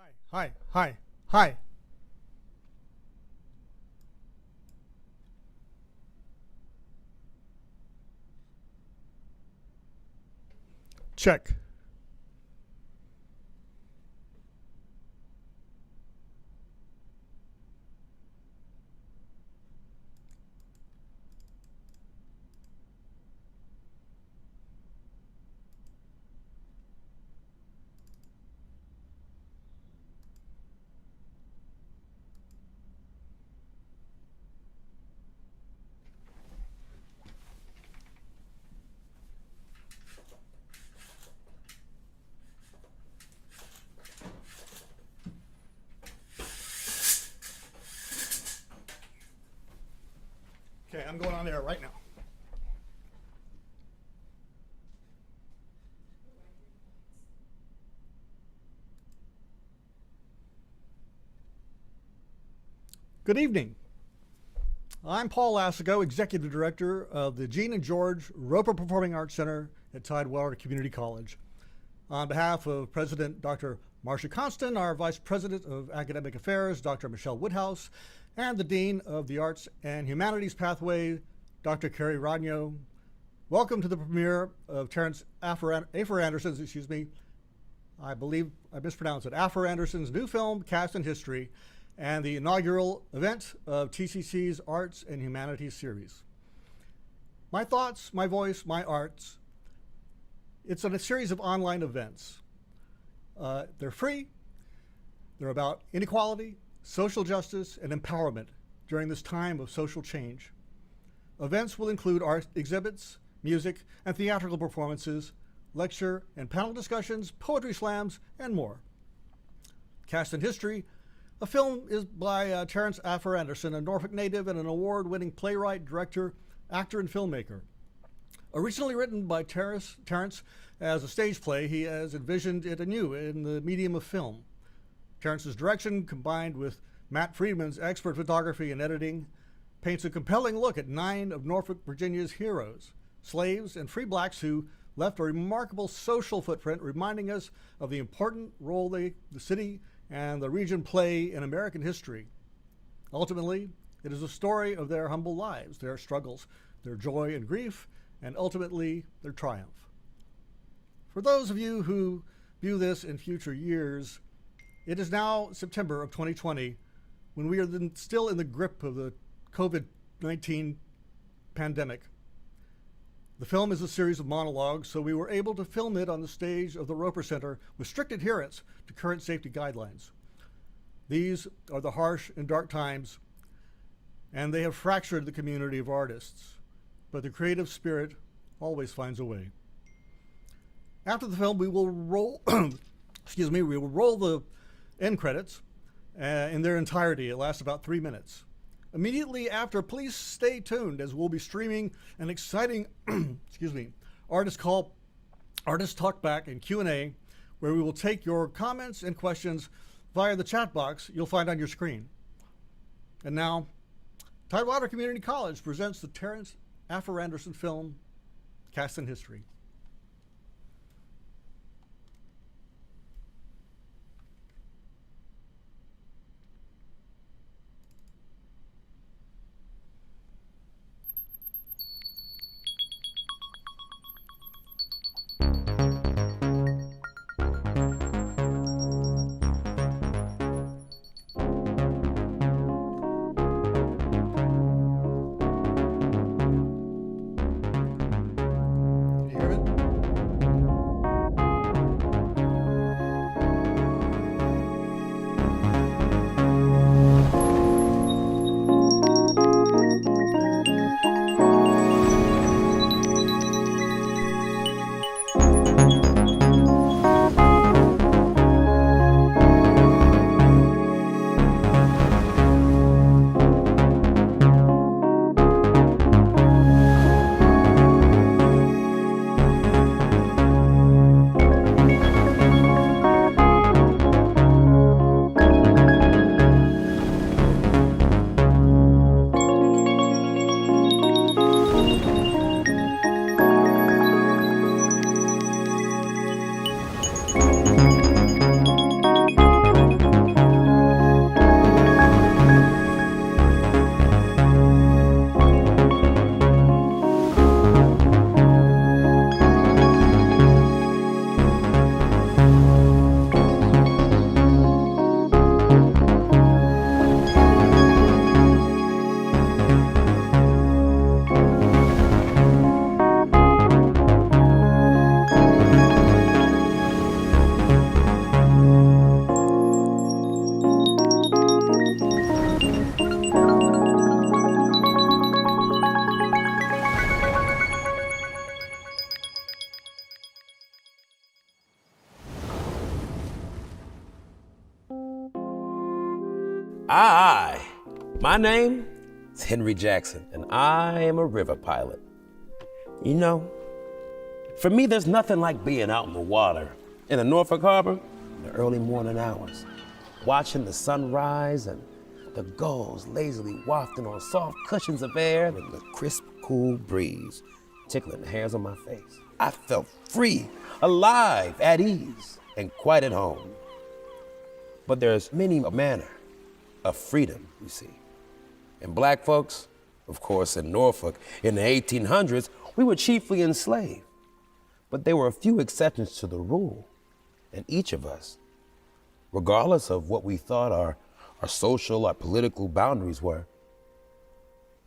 Hi. Check. Okay, I'm going on there right now. Good evening. I'm Paul Lassigo, Executive Director of the Gene and George Roper Performing Arts Center at Tidewater Community College. On behalf of President Dr. Marcia Constant, our Vice President of Academic Affairs, Dr. Michelle Woodhouse, and the Dean of the Arts and Humanities Pathway, Dr. Carrie Rodnio, welcome to the premiere of Terrence Afer Anderson's, I believe I mispronounced it, Afer Anderson's new film, Cast in History, and the inaugural event of TCC's Arts and Humanities series. My thoughts, my voice, my arts. It's a series of online events. They're free. They're about inequality, social justice, and empowerment during this time of social change. Events will include art exhibits, music, and theatrical performances, lecture and panel discussions, poetry slams, and more. Cast in History, a film is by Terrence Afer Anderson, a Norfolk native and an award-winning playwright, director, actor, and filmmaker. Originally written by Terrence as a stage play, he has envisioned it anew in the medium of film. Terrence's direction, combined with Matt Friedman's expert photography and editing, paints a compelling look at 9 of Norfolk, Virginia's heroes, slaves and free blacks who left a remarkable social footprint, reminding us of the important role the city and the region play in American history. Ultimately, it is a story of their humble lives, their struggles, their joy and grief, and ultimately their triumph. For those of you who view this in future years, it is now September of 2020, when we are still in the grip of the COVID-19 pandemic. The film is a series of monologues, so we were able to film it on the stage of the Roper Center with strict adherence to current safety guidelines. These are the harsh and dark times, and they have fractured the community of artists, but the creative spirit always finds a way. After the film, we will roll, we will roll the end credits in their entirety. It lasts about 3 minutes. Immediately after, please stay tuned as we'll be streaming an exciting, artist talk back and Q&A, where we will take your comments and questions via the chat box you'll find on your screen. And now, Tidewater Community College presents the Terrence Afer Anderson film, Cast in History. My name is Henry Jackson, and I am a river pilot. You know, for me, there's nothing like being out in the water in the Norfolk Harbor in the early morning hours, watching the sunrise and the gulls lazily wafting on soft cushions of air and the crisp, cool breeze tickling the hairs on my face. I felt free, alive, at ease, and quite at home. But there's many a manner of freedom, you see. And black folks, of course, in Norfolk, in the 1800s, we were chiefly enslaved. But there were a few exceptions to the rule. And each of us, regardless of what we thought our social or political boundaries were,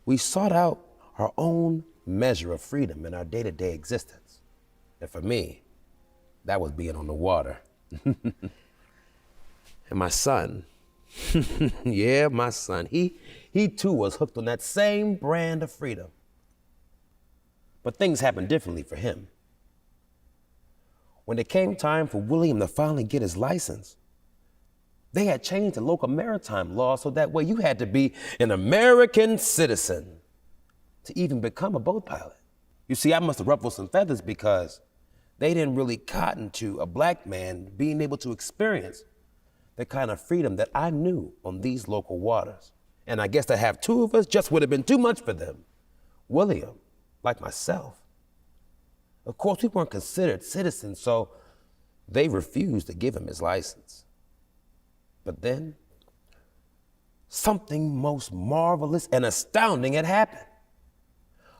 we sought out our own measure of freedom in our day-to-day existence. And for me, that was being on the water. And my son, yeah, my son, he too was hooked on that same brand of freedom. But things happened differently for him. When it came time for William to finally get his license, they had changed the local maritime law so that way you had to be an American citizen to even become a boat pilot. You see, I must have ruffled some feathers because they didn't really cotton to a black man being able to experience the kind of freedom that I knew on these local waters. And I guess to have two of us just would have been too much for them. William, like myself. Of course, we weren't considered citizens, so they refused to give him his license. But then, something most marvelous and astounding had happened.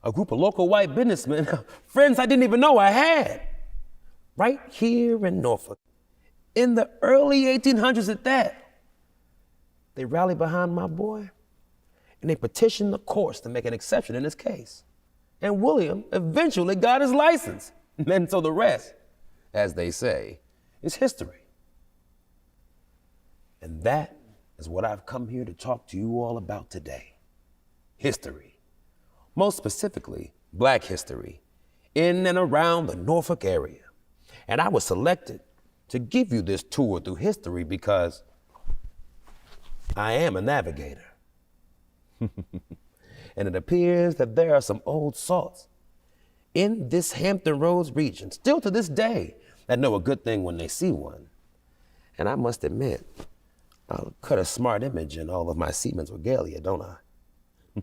A group of local white businessmen, friends I didn't even know I had, right here in Norfolk, in the early 1800s at that. They rallied behind my boy, and they petitioned the courts to make an exception in his case. And William eventually got his license. And so the rest, as they say, is history. And that is what I've come here to talk to you all about today. History. Most specifically, black history in and around the Norfolk area. And I was selected to give you this tour through history because I am a navigator. And it appears that there are some old salts in this Hampton Roads region, still to this day, that know a good thing when they see one. And I must admit, I'll cut a smart image in all of my seaman's regalia, don't I?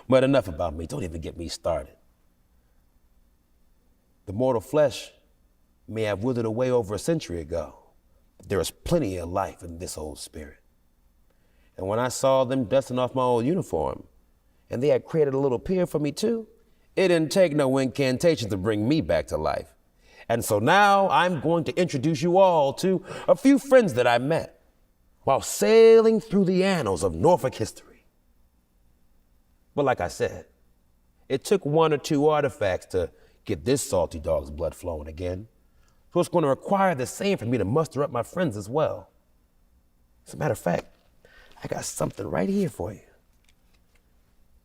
But enough about me, don't even get me started. The mortal flesh may have withered away over a century ago, but there is plenty of life in this old spirit. And when I saw them dusting off my old uniform, and they had created a little pier for me too, it didn't take no incantation to bring me back to life. And so now I'm going to introduce you all to a few friends that I met while sailing through the annals of Norfolk history. But like I said, it took one or two artifacts to get this salty dog's blood flowing again. So it's going to require the same for me to muster up my friends as well. As a matter of fact, I got something right here for you.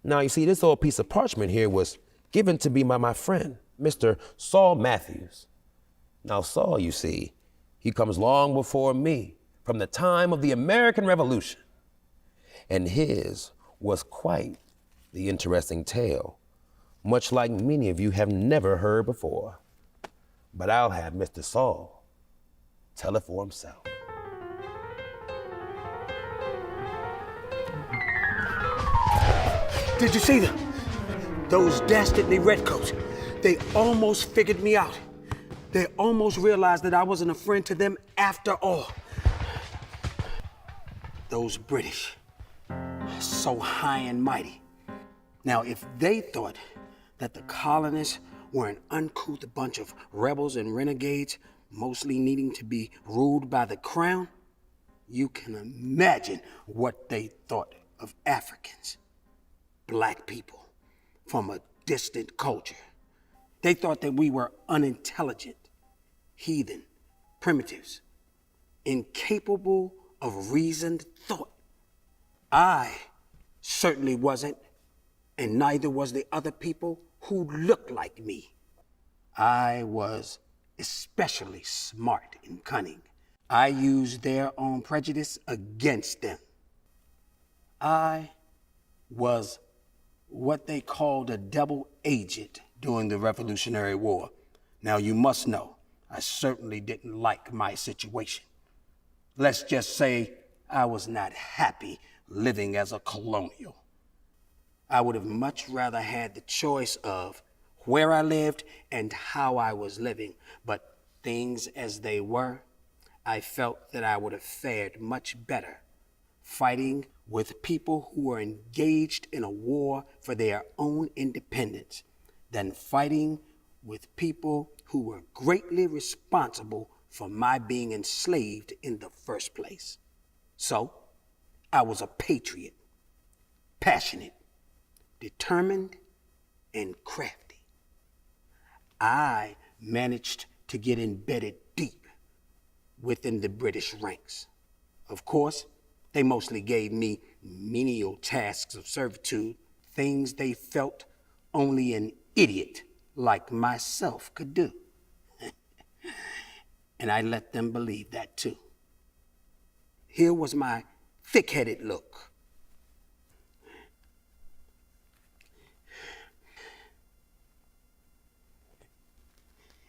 Now, you see, this old piece of parchment here was given to me by my friend, Mr. Saul Matthews. Now, Saul, you see, he comes long before me, from the time of the American Revolution. And his was quite the interesting tale, much like many of you have never heard before. But I'll have Mr. Saul tell it for himself. Did you see them? Those dastardly redcoats. They almost figured me out. They almost realized that I wasn't a friend to them after all. Those British, so high and mighty. Now, if they thought that the colonists were an uncouth bunch of rebels and renegades, mostly needing to be ruled by the crown, you can imagine what they thought of Africans. Black people from a distant culture. They thought that we were unintelligent, heathen, primitives, incapable of reasoned thought. I certainly wasn't, and neither was the other people who looked like me. I was especially smart and cunning. I used their own prejudice against them. I was what they called a double agent during the Revolutionary War. Now, you must know, I certainly didn't like my situation. Let's just say I was not happy living as a colonial. I would have much rather had the choice of where I lived and how I was living, but things as they were, I felt that I would have fared much better fighting with people who were engaged in a war for their own independence than fighting with people who were greatly responsible for my being enslaved in the first place. So, I was a patriot, passionate, determined, and crafty. I managed to get embedded deep within the British ranks. Of course, they mostly gave me menial tasks of servitude, things they felt only an idiot like myself could do. And I let them believe that too. Here was my thick-headed look.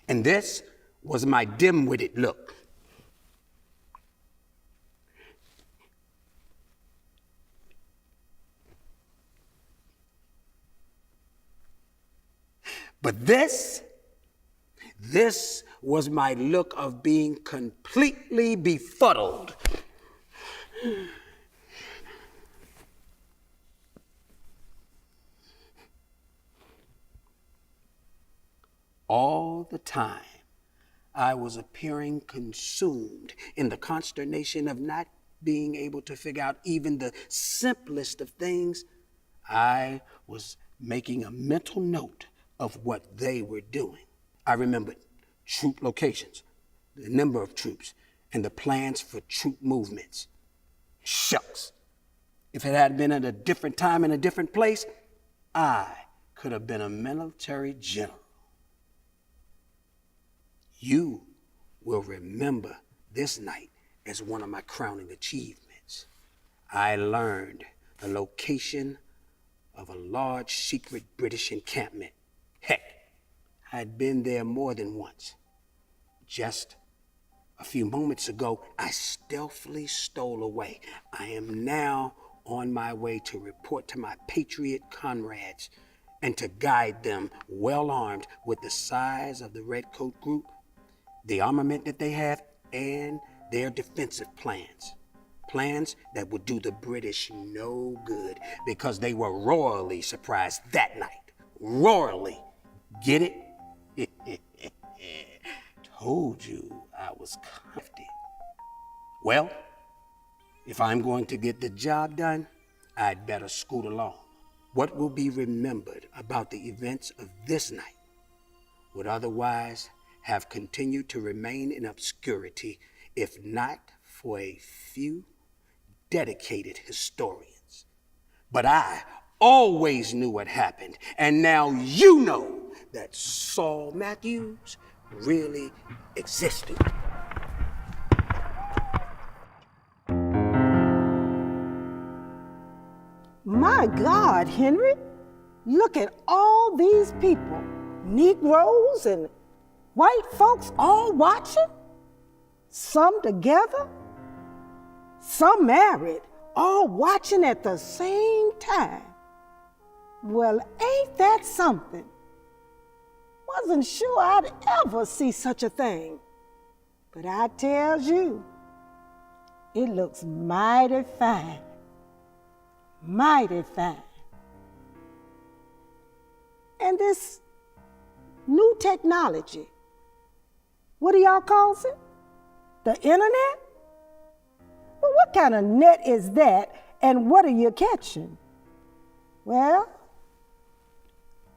And this was my dim-witted look. But this was my look of being completely befuddled. All the time, I was appearing consumed in the consternation of not being able to figure out even the simplest of things. I was making a mental note of what they were doing. I remembered troop locations, the number of troops, and the plans for troop movements. Shucks, if it had been at a different time in a different place, I could have been a military general. You will remember this night as one of my crowning achievements. I learned the location of a large secret British encampment. Heck, I'd been there more than once. Just a few moments ago, I stealthily stole away. I am now on my way to report to my patriot comrades and to guide them well armed with the size of the Redcoat Group, the armament that they have, and their defensive plans. Plans that would do the British no good because they were royally surprised that night. Royally. Get it? Told you I was crafty. Well, if I'm going to get the job done, I'd better scoot along. What will be remembered about the events of this night would otherwise have continued to remain in obscurity if not for a few dedicated historians. But I always knew what happened, and now you know that Saul Matthews really existed. My God, Henry, look at all these people, Negroes and white folks all watching, some together, some married, all watching at the same time. Well, ain't that something? Wasn't sure I'd ever see such a thing. But I tells you, it looks mighty fine. Mighty fine. And this new technology, what do y'all call it? The internet? Well, what kind of net is that, and what are you catching? Well,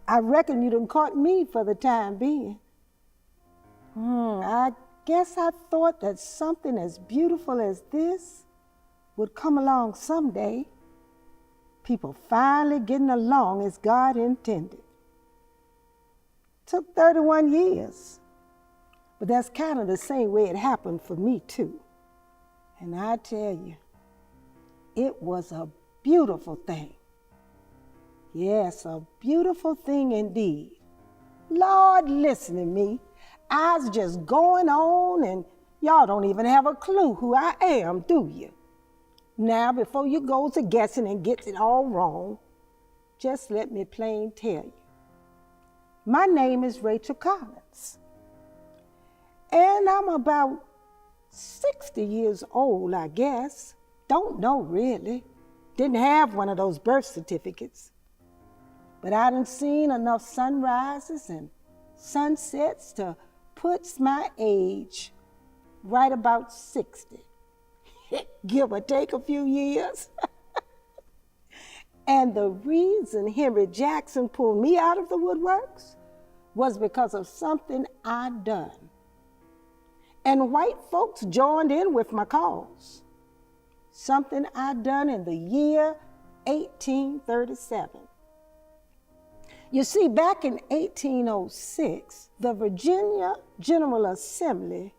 I reckon you done caught me for the time being. I guess I thought that something as beautiful as this would come along someday. People finally getting along as God intended. Took 31 years, but that's kind of the same way it happened for me too. And I tell you, it was a beautiful thing. Yes, a beautiful thing indeed. Lord, listen to me. I was just going on and y'all don't even have a clue who I am, do you? Now, before you go to guessing and get it all wrong, just let me plain tell you. My name is Rachel Collins, and I'm about 60 years old, I guess. Don't know really. Didn't have one of those birth certificates. But I done seen enough sunrises and sunsets to put my age right about 60. Give or take a few years. And the reason Henry Jackson pulled me out of the woodworks was because of something I'd done. And white folks joined in with my cause. Something I'd done in the year 1837. You see, back in 1806, the Virginia General Assembly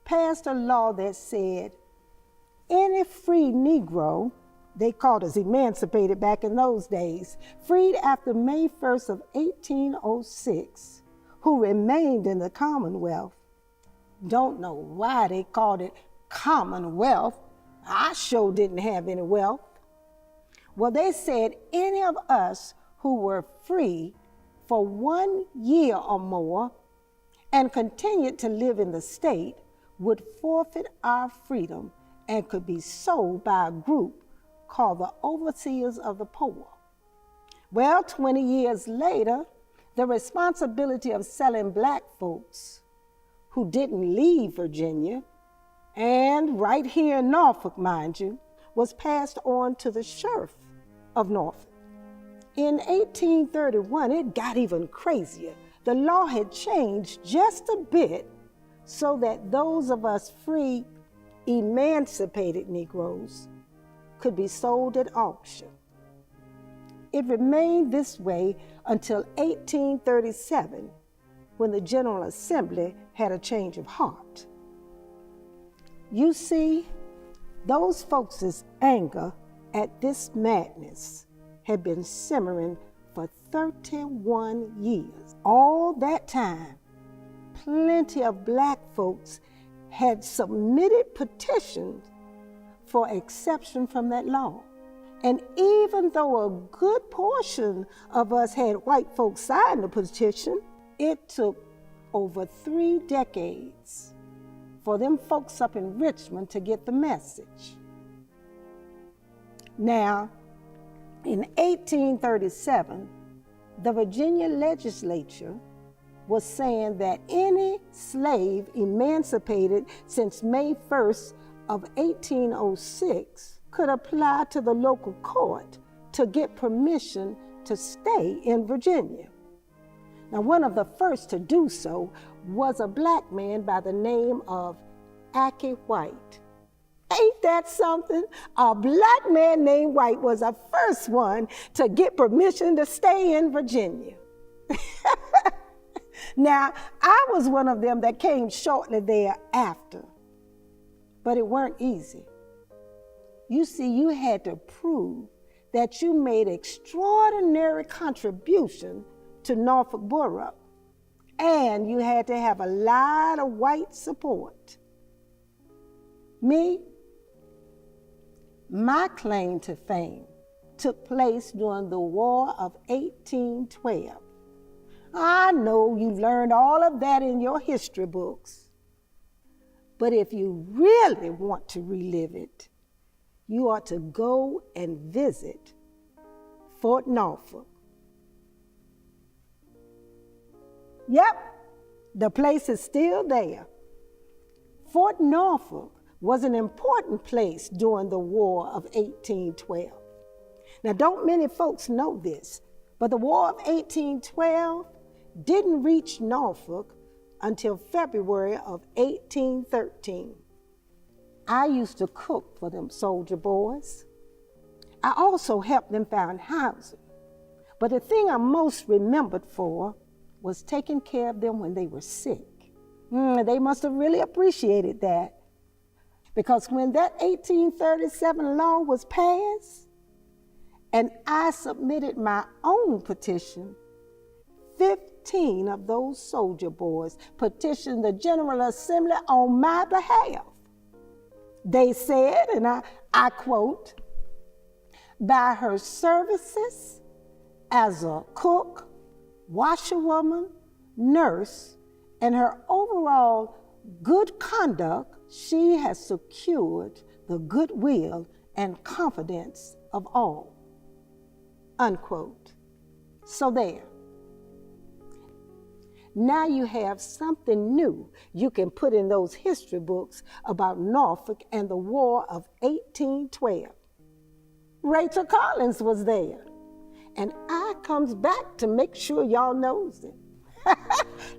passed a law that said any free Negro, they called us emancipated back in those days, freed after May 1st of 1806, who remained in the Commonwealth. Don't know why they called it Commonwealth. I sure didn't have any wealth. Well, they said any of us who were free for 1 year or more and continued to live in the state would forfeit our freedom and could be sold by a group called the Overseers of the Poor. Well, 20 years later, the responsibility of selling black folks who didn't leave Virginia, and right here in Norfolk, mind you, was passed on to the sheriff of Norfolk. In 1831, it got even crazier. The law had changed just a bit so that those of us free, emancipated Negroes could be sold at auction. It remained this way until 1837, when the General Assembly had a change of heart. You see, those folks' anger at this madness had been simmering for 31 years. All that time, plenty of black folks had submitted petitions for exception from that law. And even though a good portion of us had white folks sign the petition, it took over 3 decades for them folks up in Richmond to get the message. Now, in 1837, the Virginia legislature was saying that any slave emancipated since May 1st of 1806 could apply to the local court to get permission to stay in Virginia. Now, one of the first to do so was a black man by the name of Aki White. Ain't that something? A black man named White was the first one to get permission to stay in Virginia. Now, I was one of them that came shortly thereafter, but it weren't easy. You see, you had to prove that you made extraordinary contribution to Norfolk Borough, and you had to have a lot of white support. Me, my claim to fame took place during the War of 1812. I know you learned all of that in your history books, but if you really want to relive it, you ought to go and visit Fort Norfolk. Yep, the place is still there. Fort Norfolk was an important place during the War of 1812. Now, don't many folks know this, but the War of 1812 didn't reach Norfolk until February of 1813. I used to cook for them soldier boys. I also helped them find housing. But the thing I'm most remembered for was taking care of them when they were sick. They must have really appreciated that. Because when that 1837 law was passed, and I submitted my own petition. 15 of those soldier boys petitioned the General Assembly on my behalf. They said, and I quote, "By her services as a cook, washerwoman, nurse, and her overall good conduct, she has secured the goodwill and confidence of all." Unquote. So there. Now you have something new you can put in those history books about Norfolk and the War of 1812. Rachel Collins was there, and I comes back to make sure y'all knows it.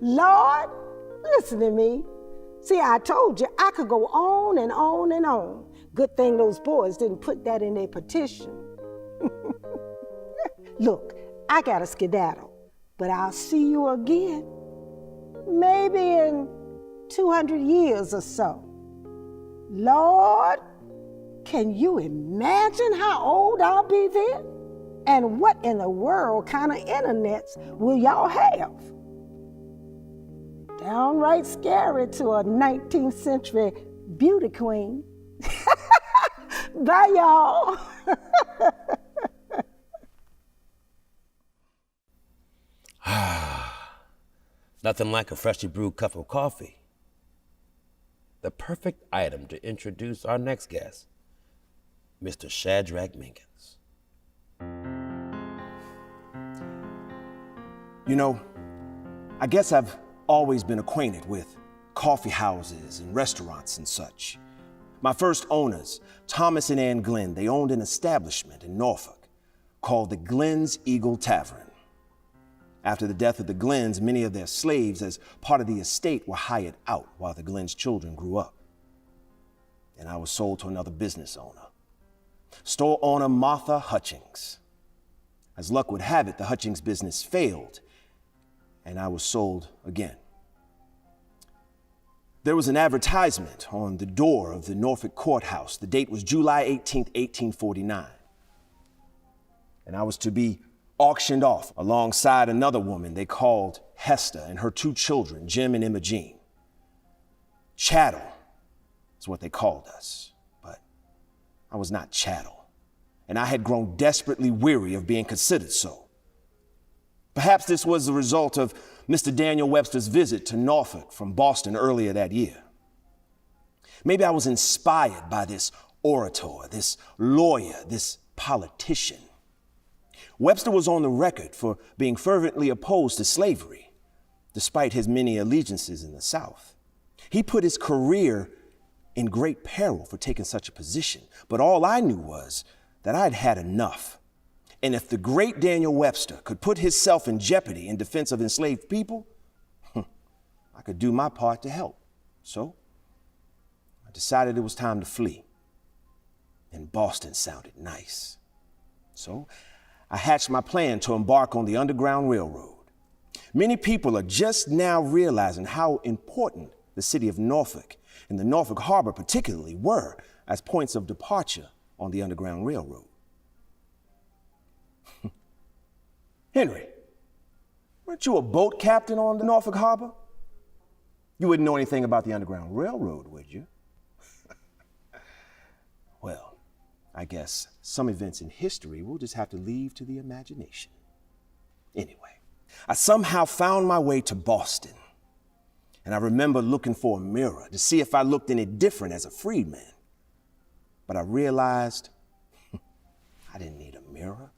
Lord, listen to me. See, I told you I could go on and on and on. Good thing those boys didn't put that in their petition. Look, I gotta skedaddle, but I'll see you again. Maybe in 200 years or so. Lord, can you imagine how old I'll be then? And what in the world kind of internets will y'all have? Downright scary to a 19th century beauty queen. Bye, y'all. Nothing like a freshly brewed cup of coffee. The perfect item to introduce our next guest, Mr. Shadrach Menkens. You know, I guess I've always been acquainted with coffee houses and restaurants and such. My first owners, Thomas and Ann Glenn, they owned an establishment in Norfolk called the Glenn's Eagle Tavern. After the death of the Glenns, many of their slaves as part of the estate were hired out while the Glenn's children grew up. And I was sold to another business owner, store owner Martha Hutchings. As luck would have it, the Hutchings business failed, and I was sold again. There was an advertisement on the door of the Norfolk courthouse. The date was July 18th, 1849. And I was to be auctioned off alongside another woman they called Hester and her two children, Jim and Imogene. Chattel is what they called us, but I was not chattel, and I had grown desperately weary of being considered so. Perhaps this was the result of Mr. Daniel Webster's visit to Norfolk from Boston earlier that year. Maybe I was inspired by this orator, this lawyer, this politician. Webster was on the record for being fervently opposed to slavery, despite his many allegiances in the South. He put his career in great peril for taking such a position, but all I knew was that I'd had enough. And if the great Daniel Webster could put himself in jeopardy in defense of enslaved people, I could do my part to help. So I decided it was time to flee. And Boston sounded nice. So I hatched my plan to embark on the Underground Railroad. Many people are just now realizing how important the city of Norfolk and the Norfolk Harbor particularly were as points of departure on the Underground Railroad. Henry, weren't you a boat captain on the Norfolk Harbor? You wouldn't know anything about the Underground Railroad, would you? Well, I guess some events in history we'll just have to leave to the imagination. Anyway, I somehow found my way to Boston. And I remember looking for a mirror to see if I looked any different as a freedman. But I realized I didn't need a mirror.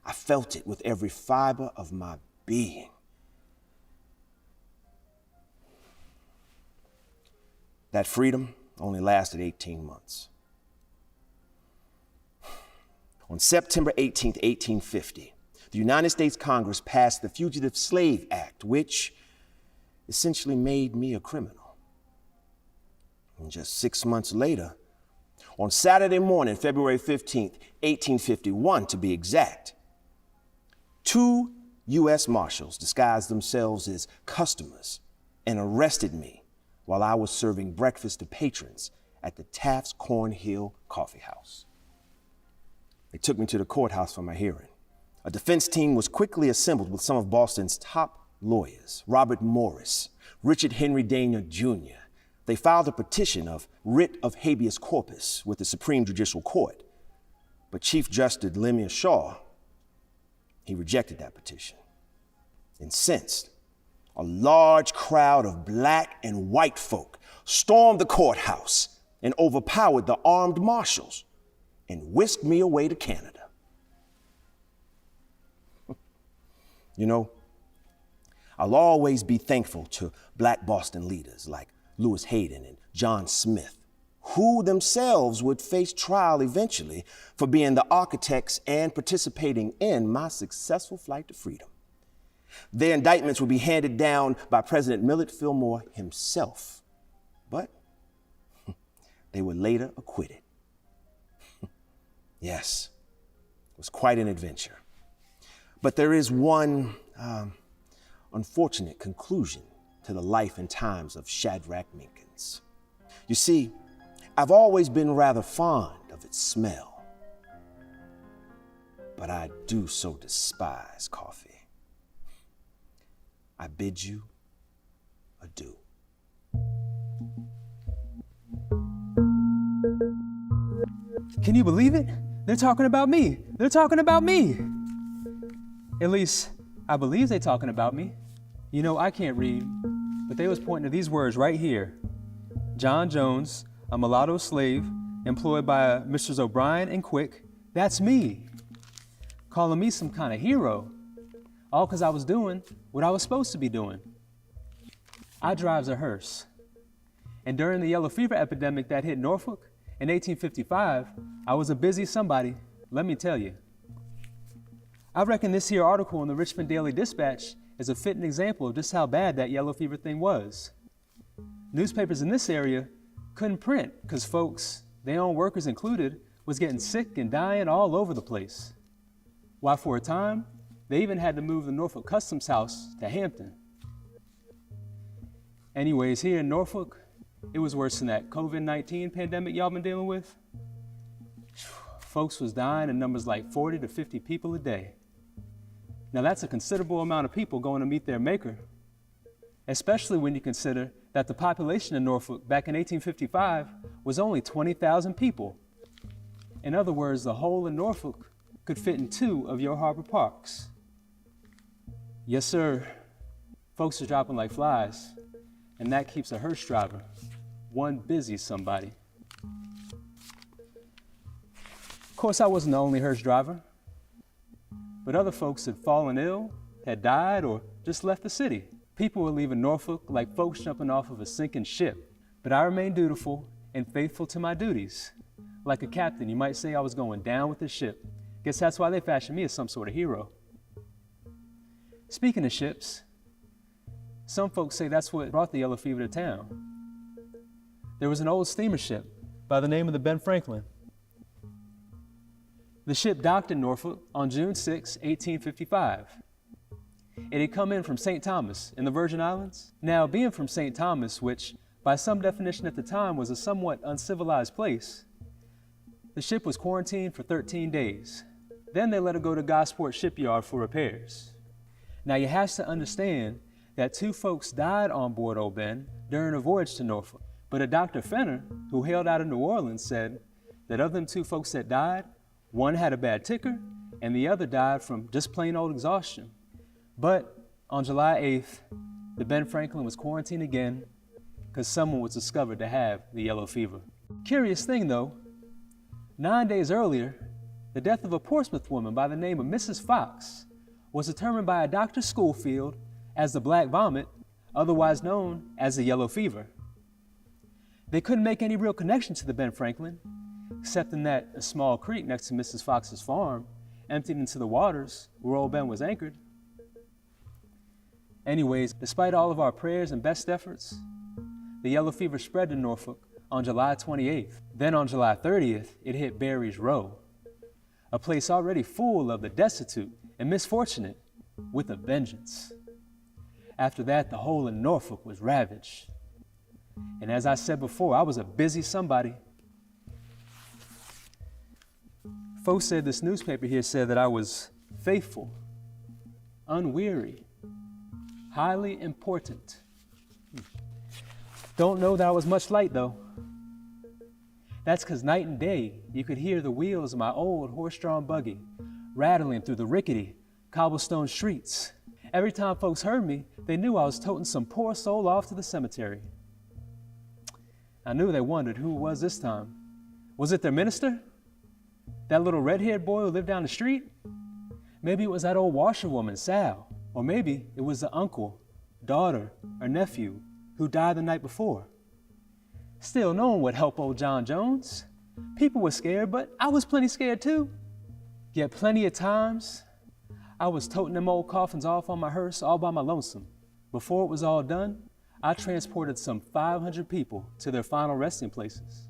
I felt it with every fiber of my being. That freedom only lasted 18 months. On September 18th, 1850, the United States Congress passed the Fugitive Slave Act, which essentially made me a criminal. And just 6 months later, on Saturday morning, February 15th, 1851 to be exact, 2 U.S. Marshals disguised themselves as customers and arrested me while I was serving breakfast to patrons at the Taft's Cornhill Coffee House. They took me to the courthouse for my hearing. A defense team was quickly assembled with some of Boston's top lawyers, Robert Morris, Richard Henry Dana Jr. They filed a petition of writ of habeas corpus with the Supreme Judicial Court. But Chief Justice Lemuel Shaw, he rejected that petition. Incensed, a large crowd of black and white folk stormed the courthouse and overpowered the armed marshals and whisked me away to Canada. You know, I'll always be thankful to black Boston leaders like Lewis Hayden and John Smith, who themselves would face trial eventually for being the architects and participating in my successful flight to freedom. Their indictments would be handed down by President Millard Fillmore himself, but they were later acquitted. Yes, it was quite an adventure. But there is one unfortunate conclusion to the life and times of Shadrach Menkens. You see, I've always been rather fond of its smell, but I do so despise coffee. I bid you adieu. Can you believe it? They're talking about me. They're talking about me. At least, I believe they're talking about me. You know, I can't read, but they was pointing to these words right here. Jon Jones, a mulatto slave employed by Mrs. O'Brien and Quick. That's me. Calling me some kind of hero. All because I was doing what I was supposed to be doing. I drives a hearse. And during the yellow fever epidemic that hit Norfolk in 1855, I was a busy somebody, let me tell you. I reckon this here article in the Richmond Daily Dispatch is a fitting example of just how bad that yellow fever thing was. Newspapers in this area couldn't print because folks, their own workers included, was getting sick and dying all over the place. Why, for a time, they even had to move the Norfolk Customs House to Hampton. Anyways, here in Norfolk, it was worse than that COVID-19 pandemic y'all been dealing with. Folks was dying in numbers like 40 to 50 people a day. Now that's a considerable amount of people going to meet their maker, especially when you consider that the population in Norfolk back in 1855 was only 20,000 people. In other words, the whole of Norfolk could fit in 2 of your harbor parks. Yes, sir. Folks are dropping like flies, and that keeps a hearse driver one busy somebody. Of course, I wasn't the only hearse driver, but other folks had fallen ill, had died, or just left the city. People were leaving Norfolk like folks jumping off of a sinking ship, but I remained dutiful and faithful to my duties. Like a captain, you might say I was going down with the ship. Guess that's why they fashioned me as some sort of hero. Speaking of ships, some folks say that's what brought the yellow fever to town. There was an old steamer ship by the name of the Ben Franklin. The ship docked in Norfolk on June 6, 1855. It had come in from St. Thomas in the Virgin Islands. Now, being from St. Thomas, which by some definition at the time was a somewhat uncivilized place, the ship was quarantined for 13 days. Then they let it go to Gosport Shipyard for repairs. Now, you have to understand that 2 folks died on board Old Ben during a voyage to Norfolk. But a Dr. Fenner, who hailed out of New Orleans, said that of them 2 folks that died, one had a bad ticker, and the other died from just plain old exhaustion. But on July 8th, the Ben Franklin was quarantined again because someone was discovered to have the yellow fever. Curious thing though, 9 days earlier, the death of a Portsmouth woman by the name of Mrs. Fox was determined by a Dr. Schofield as the black vomit, otherwise known as the yellow fever. They couldn't make any real connection to the Ben Franklin, except in that a small creek next to Mrs. Fox's farm emptied into the waters where Old Ben was anchored. Anyways, despite all of our prayers and best efforts, the yellow fever spread to Norfolk on July 28th. Then on July 30th, it hit Barry's Row, a place already full of the destitute and misfortunate with a vengeance. After that, the whole of Norfolk was ravaged. And as I said before, I was a busy somebody. Folks said this newspaper here said that I was faithful, unweary, highly important. Don't know that I was much light though. That's because night and day, you could hear the wheels of my old horse-drawn buggy rattling through the rickety cobblestone streets. Every time folks heard me, they knew I was toting some poor soul off to the cemetery. I knew they wondered who it was this time. Was it their minister? That little red-haired boy who lived down the street? Maybe it was that old washerwoman, Sal. Or maybe it was the uncle, daughter, or nephew who died the night before. Still, no one would help old Jon Jones. People were scared, but I was plenty scared too. Yet plenty of times, I was toting them old coffins off on my hearse all by my lonesome. Before it was all done, I transported some 500 people to their final resting places.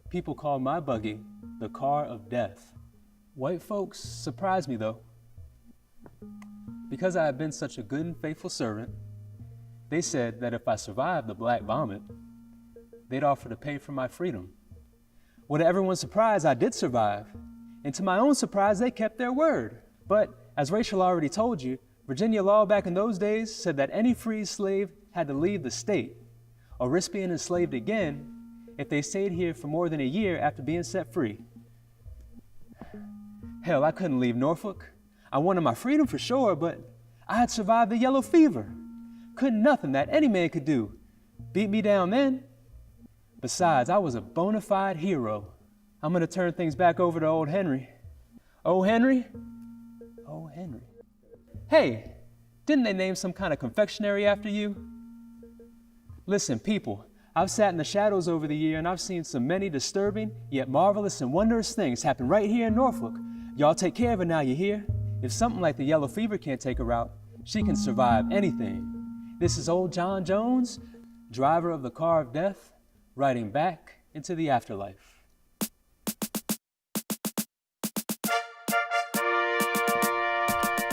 People called my buggy the car of death. White folks surprised me though. Because I had been such a good and faithful servant, they said that if I survived the black vomit, they'd offer to pay for my freedom. Well, to everyone's surprise, I did survive. And to my own surprise, they kept their word. But as Rachel already told you, Virginia law back in those days said that any freed slave had to leave the state or risk being enslaved again if they stayed here for more than a year after being set free. Hell, I couldn't leave Norfolk. I wanted my freedom for sure, but I had survived the yellow fever. Couldn't nothing that any man could do beat me down then. Besides, I was a bona fide hero. I'm gonna turn things back over to old Henry. Oh, Henry? Oh, Henry. Hey, didn't they name some kind of confectionery after you? Listen, people, I've sat in the shadows over the year and I've seen so many disturbing yet marvelous and wondrous things happen right here in Norfolk. Y'all take care of her now, you hear? If something like the yellow fever can't take her out, she can survive anything. This is old Jon Jones, driver of the car of death, riding back into the afterlife.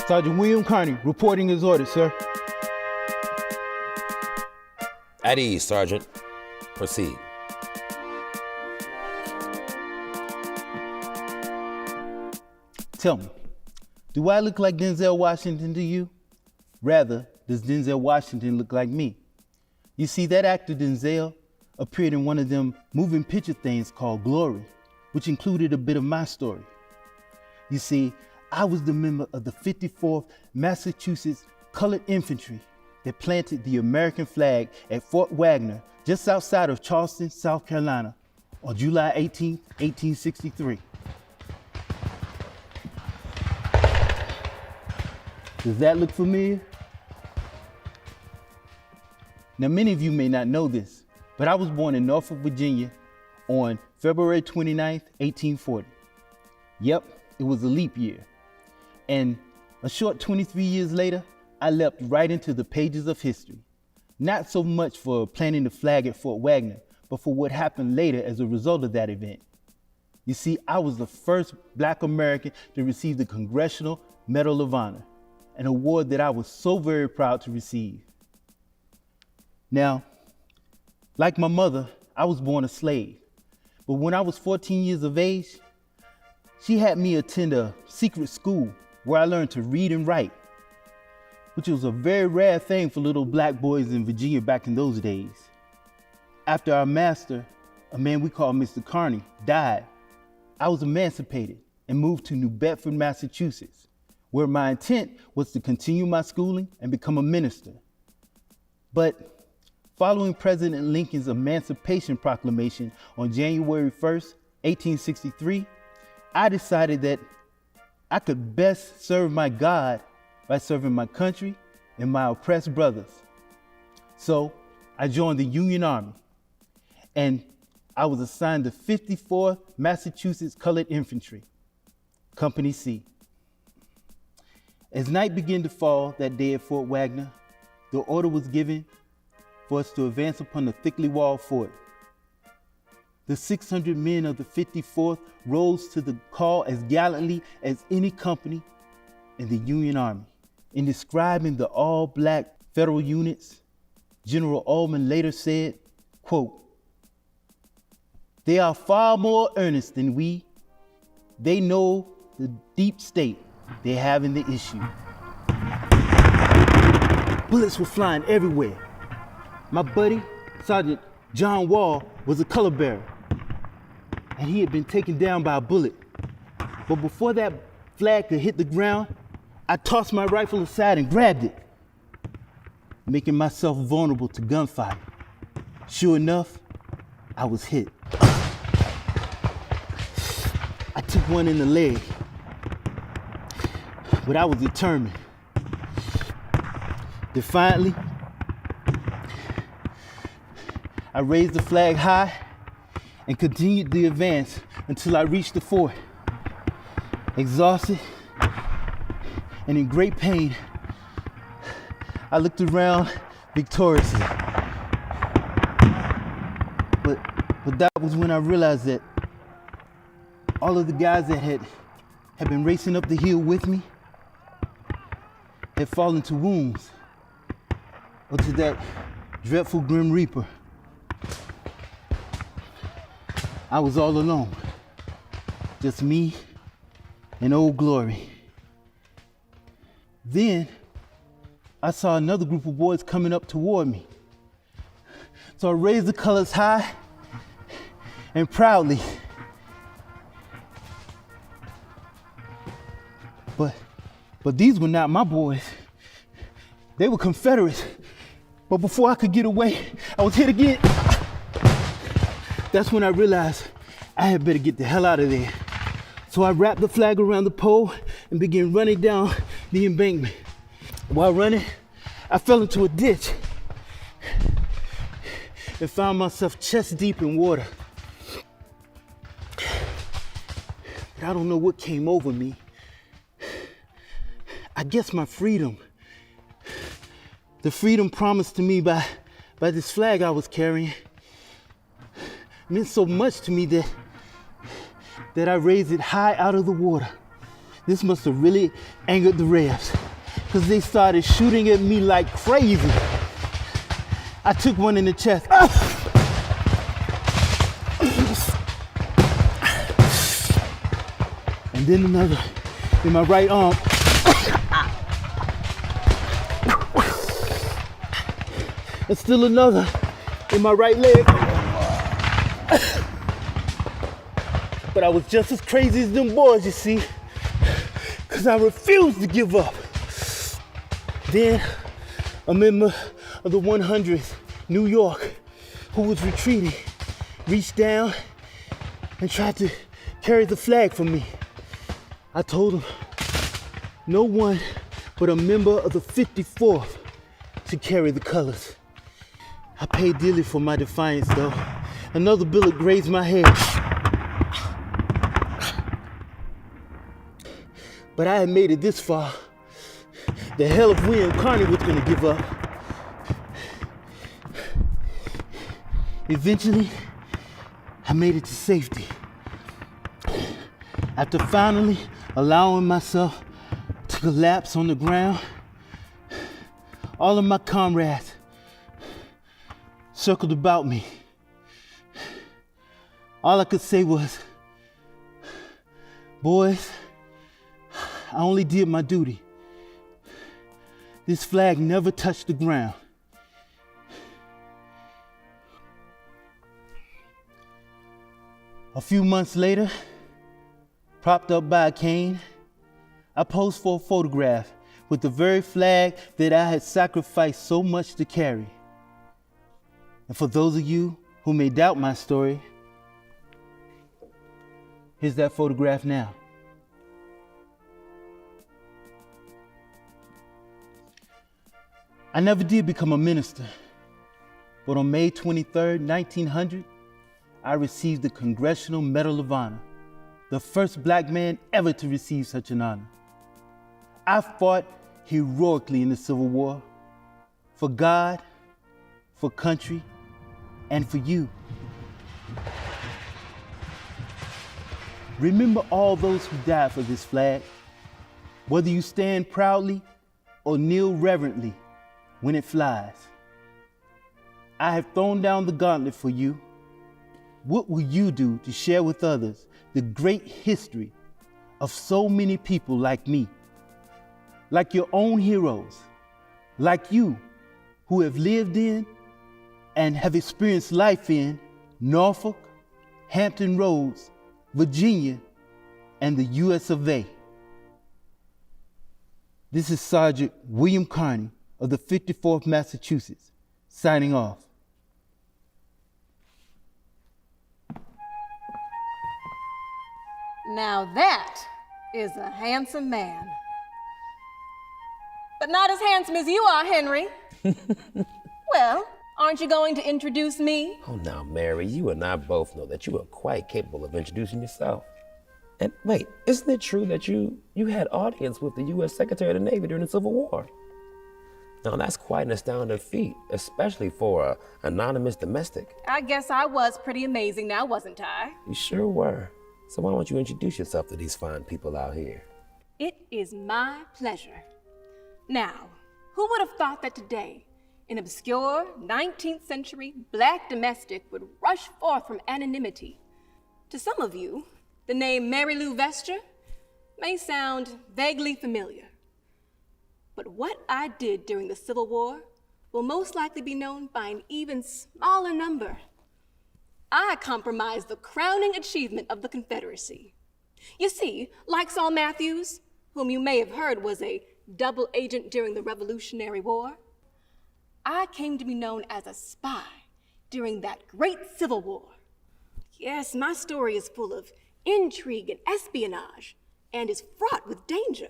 Sergeant William Carney, reporting his orders, sir. At ease, Sergeant. Proceed. Tell me, do I look like Denzel Washington to you? Rather, does Denzel Washington look like me? You see, that actor Denzel appeared in one of them moving picture things called Glory, which included a bit of my story. You see, I was the member of the 54th Massachusetts Colored Infantry that planted the American flag at Fort Wagner, just outside of Charleston, South Carolina, on July 18, 1863. Does that look familiar? Now, many of you may not know this, but I was born in Norfolk, Virginia on February 29th, 1840. Yep, it was a leap year. And a short 23 years later, I leapt right into the pages of history. Not so much for planting the flag at Fort Wagner, but for what happened later as a result of that event. You see, I was the first Black American to receive the Congressional Medal of Honor, an award that I was so very proud to receive. Now, like my mother, I was born a slave, but when I was 14 years of age, she had me attend a secret school where I learned to read and write, which was a very rare thing for little Black boys in Virginia back in those days. After our master, a man we called Mr. Carney, died, I was emancipated and moved to New Bedford, Massachusetts, where my intent was to continue my schooling and become a minister. But following President Lincoln's Emancipation Proclamation on January 1st, 1863, I decided that I could best serve my God by serving my country and my oppressed brothers. So I joined the Union Army, and I was assigned to 54th Massachusetts Colored Infantry, Company C. As night began to fall that day at Fort Wagner, the order was given for us to advance upon the thickly walled fort. The 600 men of the 54th rose to the call as gallantly as any company in the Union Army. In describing the all-Black federal units, General Ullman later said, quote, "They are far more earnest than we, They know the deep state they have in the issue. Bullets were flying everywhere. My buddy, Sergeant John Wall, was a color bearer, and he had been taken down by a bullet. But before that flag could hit the ground, I tossed my rifle aside and grabbed it, making myself vulnerable to gunfire. Sure enough, I was hit. I took one in the leg, but I was determined. Defiantly, I raised the flag high and continued the advance until I reached the fort. Exhausted and in great pain, I looked around victoriously. But that was when I realized that all of the guys that had been racing up the hill with me had fallen to wounds or to that dreadful Grim Reaper. I was all alone, just me and Old Glory. Then I saw another group of boys coming up toward me. So I raised the colors high and proudly. But these were not my boys. They were Confederates. But before I could get away, I was hit again. That's when I realized I had better get the hell out of there. So I wrapped the flag around the pole and began running down the embankment. While running, I fell into a ditch and found myself chest deep in water. But I don't know what came over me. I guess my freedom. The freedom promised to me by this flag I was carrying meant so much to me that I raised it high out of the water. This must have really angered the Rebs, because they started shooting at me like crazy. I took one in the chest. And then another in my right arm. And still another in my right leg. But I was just as crazy as them boys, you see, because I refused to give up. Then a member of the 100th New York, who was retreating, reached down and tried to carry the flag for me. I told him no one but a member of the 54th should carry the colors. I paid dearly for my defiance, though. Another bullet grazed my head. But I had made it this far. The hell if we and Carney was gonna give up. Eventually, I made it to safety. After finally allowing myself to collapse on the ground, all of my comrades circled about me. All I could say was, boys, I only did my duty. This flag never touched the ground. A few months later, propped up by a cane, I posed for a photograph with the very flag that I had sacrificed so much to carry. And for those of you who may doubt my story, here's that photograph now. I never did become a minister, but on May 23rd, 1900, I received the Congressional Medal of Honor, the first black man ever to receive such an honor. I fought heroically in the Civil War for God, for country, and for you. Remember all those who died for this flag, whether you stand proudly or kneel reverently when it flies. I have thrown down the gauntlet for you. What will you do to share with others the great history of so many people like me, like your own heroes, like you who have lived in and have experienced life in Norfolk, Hampton Roads, Virginia, and the US of A. This is Sergeant William Carney of the 54th Massachusetts, signing off. Now that is a handsome man. But not as handsome as you are, Henry. Well, aren't you going to introduce me? Oh, now, Mary, you and I both know that you are quite capable of introducing yourself. And wait, isn't it true that you had audience with the U.S. Secretary of the Navy during the Civil War? Now, that's quite an astounding feat, especially for an anonymous domestic. I guess I was pretty amazing now, wasn't I? You sure were. So why don't you introduce yourself to these fine people out here? It is my pleasure. Now, who would have thought that today, an obscure 19th century black domestic would rush forth from anonymity? To some of you, the name Mary Lou Vester may sound vaguely familiar. But what I did during the Civil War will most likely be known by an even smaller number. I compromised the crowning achievement of the Confederacy. You see, like Saul Matthews, whom you may have heard was a double agent during the Revolutionary War, I came to be known as a spy during that great Civil War. Yes, my story is full of intrigue and espionage, and is fraught with danger.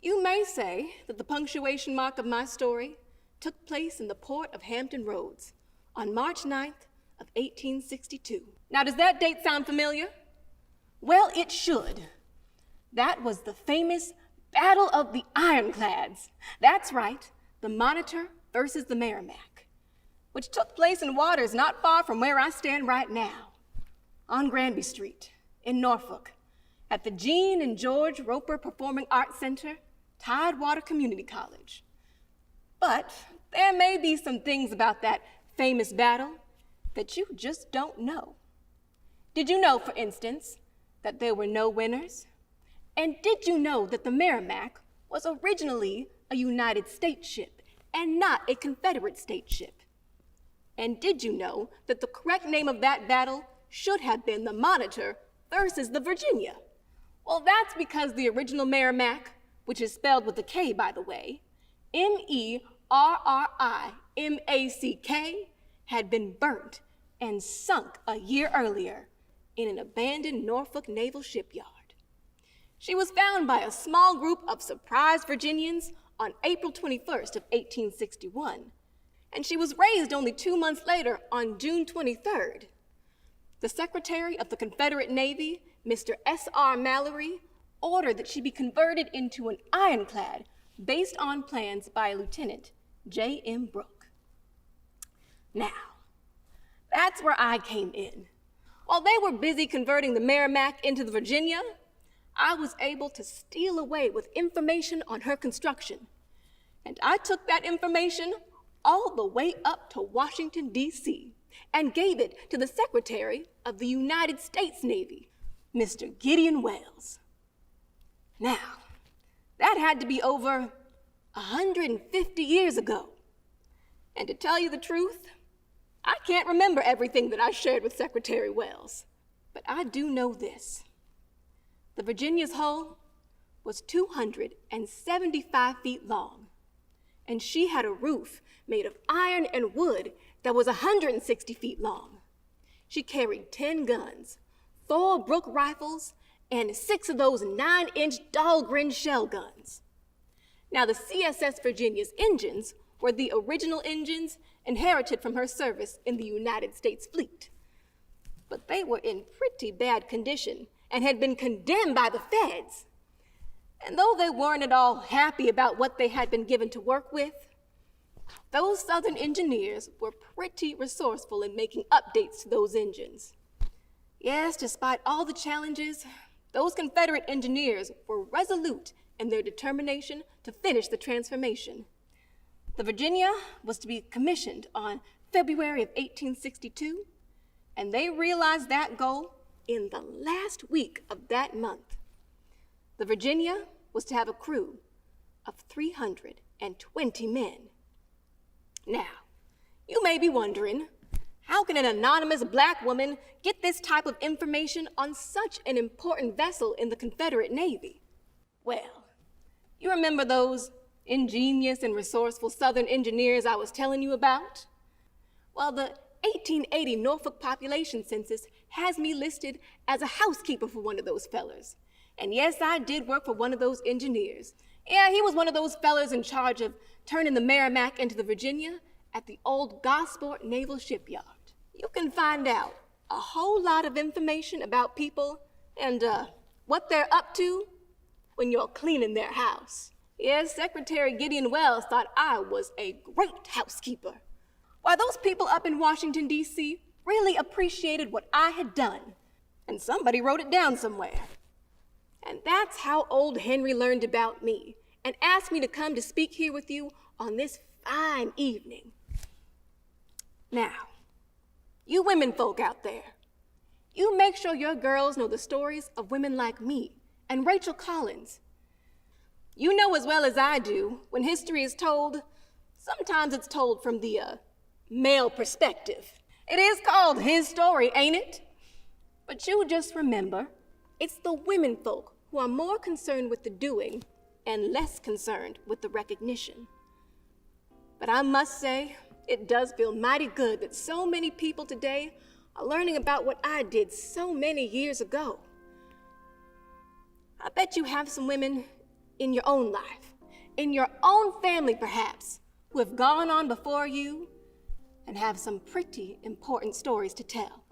You may say that the punctuation mark of my story took place in the port of Hampton Roads on March 9th of 1862. Now, does that date sound familiar? Well, it should. That was the famous Battle of the Ironclads. That's right, the Monitor versus the Merrimac, which took place in waters not far from where I stand right now, on Granby Street in Norfolk, at the Jean and George Roper Performing Arts Center, Tidewater Community College. But there may be some things about that famous battle that you just don't know. Did you know, for instance, that there were no winners? And did you know that the Merrimac was originally a United States ship and not a Confederate States ship? And did you know that the correct name of that battle should have been the Monitor versus the Virginia? Well, that's because the original Merrimac, which is spelled with a K, by the way, M-E-R-R-I-M-A-C-K, had been burnt and sunk a year earlier in an abandoned Norfolk naval shipyard. She was found by a small group of surprised Virginians on April 21st of 1861, and she was raised only 2 months later on June 23rd. The Secretary of the Confederate Navy, Mr. S.R. Mallory, ordered that she be converted into an ironclad based on plans by Lieutenant J.M. Brooke. Now, that's where I came in. While they were busy converting the Merrimac into the Virginia, I was able to steal away with information on her construction. And I took that information all the way up to Washington, D.C., and gave it to the Secretary of the United States Navy, Mr. Gideon Welles. Now, that had to be over 150 years ago. And to tell you the truth, I can't remember everything that I shared with Secretary Welles, but I do know this. The Virginia's hull was 275 feet long, and she had a roof made of iron and wood that was 160 feet long. She carried 10 guns, 4 Brooke rifles, and 6 of those 9-inch Dahlgren shell guns. Now, the CSS Virginia's engines were the original engines inherited from her service in the United States fleet. But they were in pretty bad condition and had been condemned by the feds. And though they weren't at all happy about what they had been given to work with, those Southern engineers were pretty resourceful in making updates to those engines. Yes, despite all the challenges, those Confederate engineers were resolute in their determination to finish the transformation. The Virginia was to be commissioned on February of 1862, and they realized that goal in the last week of that month. the Virginia was to have a crew of 320 men. Now, you may be wondering, how can an anonymous black woman get this type of information on such an important vessel in the Confederate Navy? Well, you remember those ingenious and resourceful Southern engineers I was telling you about? Well, the 1880 Norfolk population census has me listed as a housekeeper for one of those fellers. And yes, I did work for one of those engineers. Yeah, he was one of those fellers in charge of turning the Merrimack into the Virginia at the old Gosport Naval Shipyard. You can find out a whole lot of information about people and what they're up to when you're cleaning their house. Yes, Secretary Gideon Wells thought I was a great housekeeper. Why, those people up in Washington, D.C. really appreciated what I had done, and somebody wrote it down somewhere. And that's how old Henry learned about me and asked me to come to speak here with you on this fine evening. Now, you women folk out there, you make sure your girls know the stories of women like me and Rachel Collins. You know as well as I do, when history is told, sometimes it's told from the male perspective. It is called his story, ain't it? But you just remember, it's the women folk who are more concerned with the doing and less concerned with the recognition. But I must say, it does feel mighty good that so many people today are learning about what I did so many years ago. I bet you have some women in your own life, in your own family perhaps, who have gone on before you and have some pretty important stories to tell.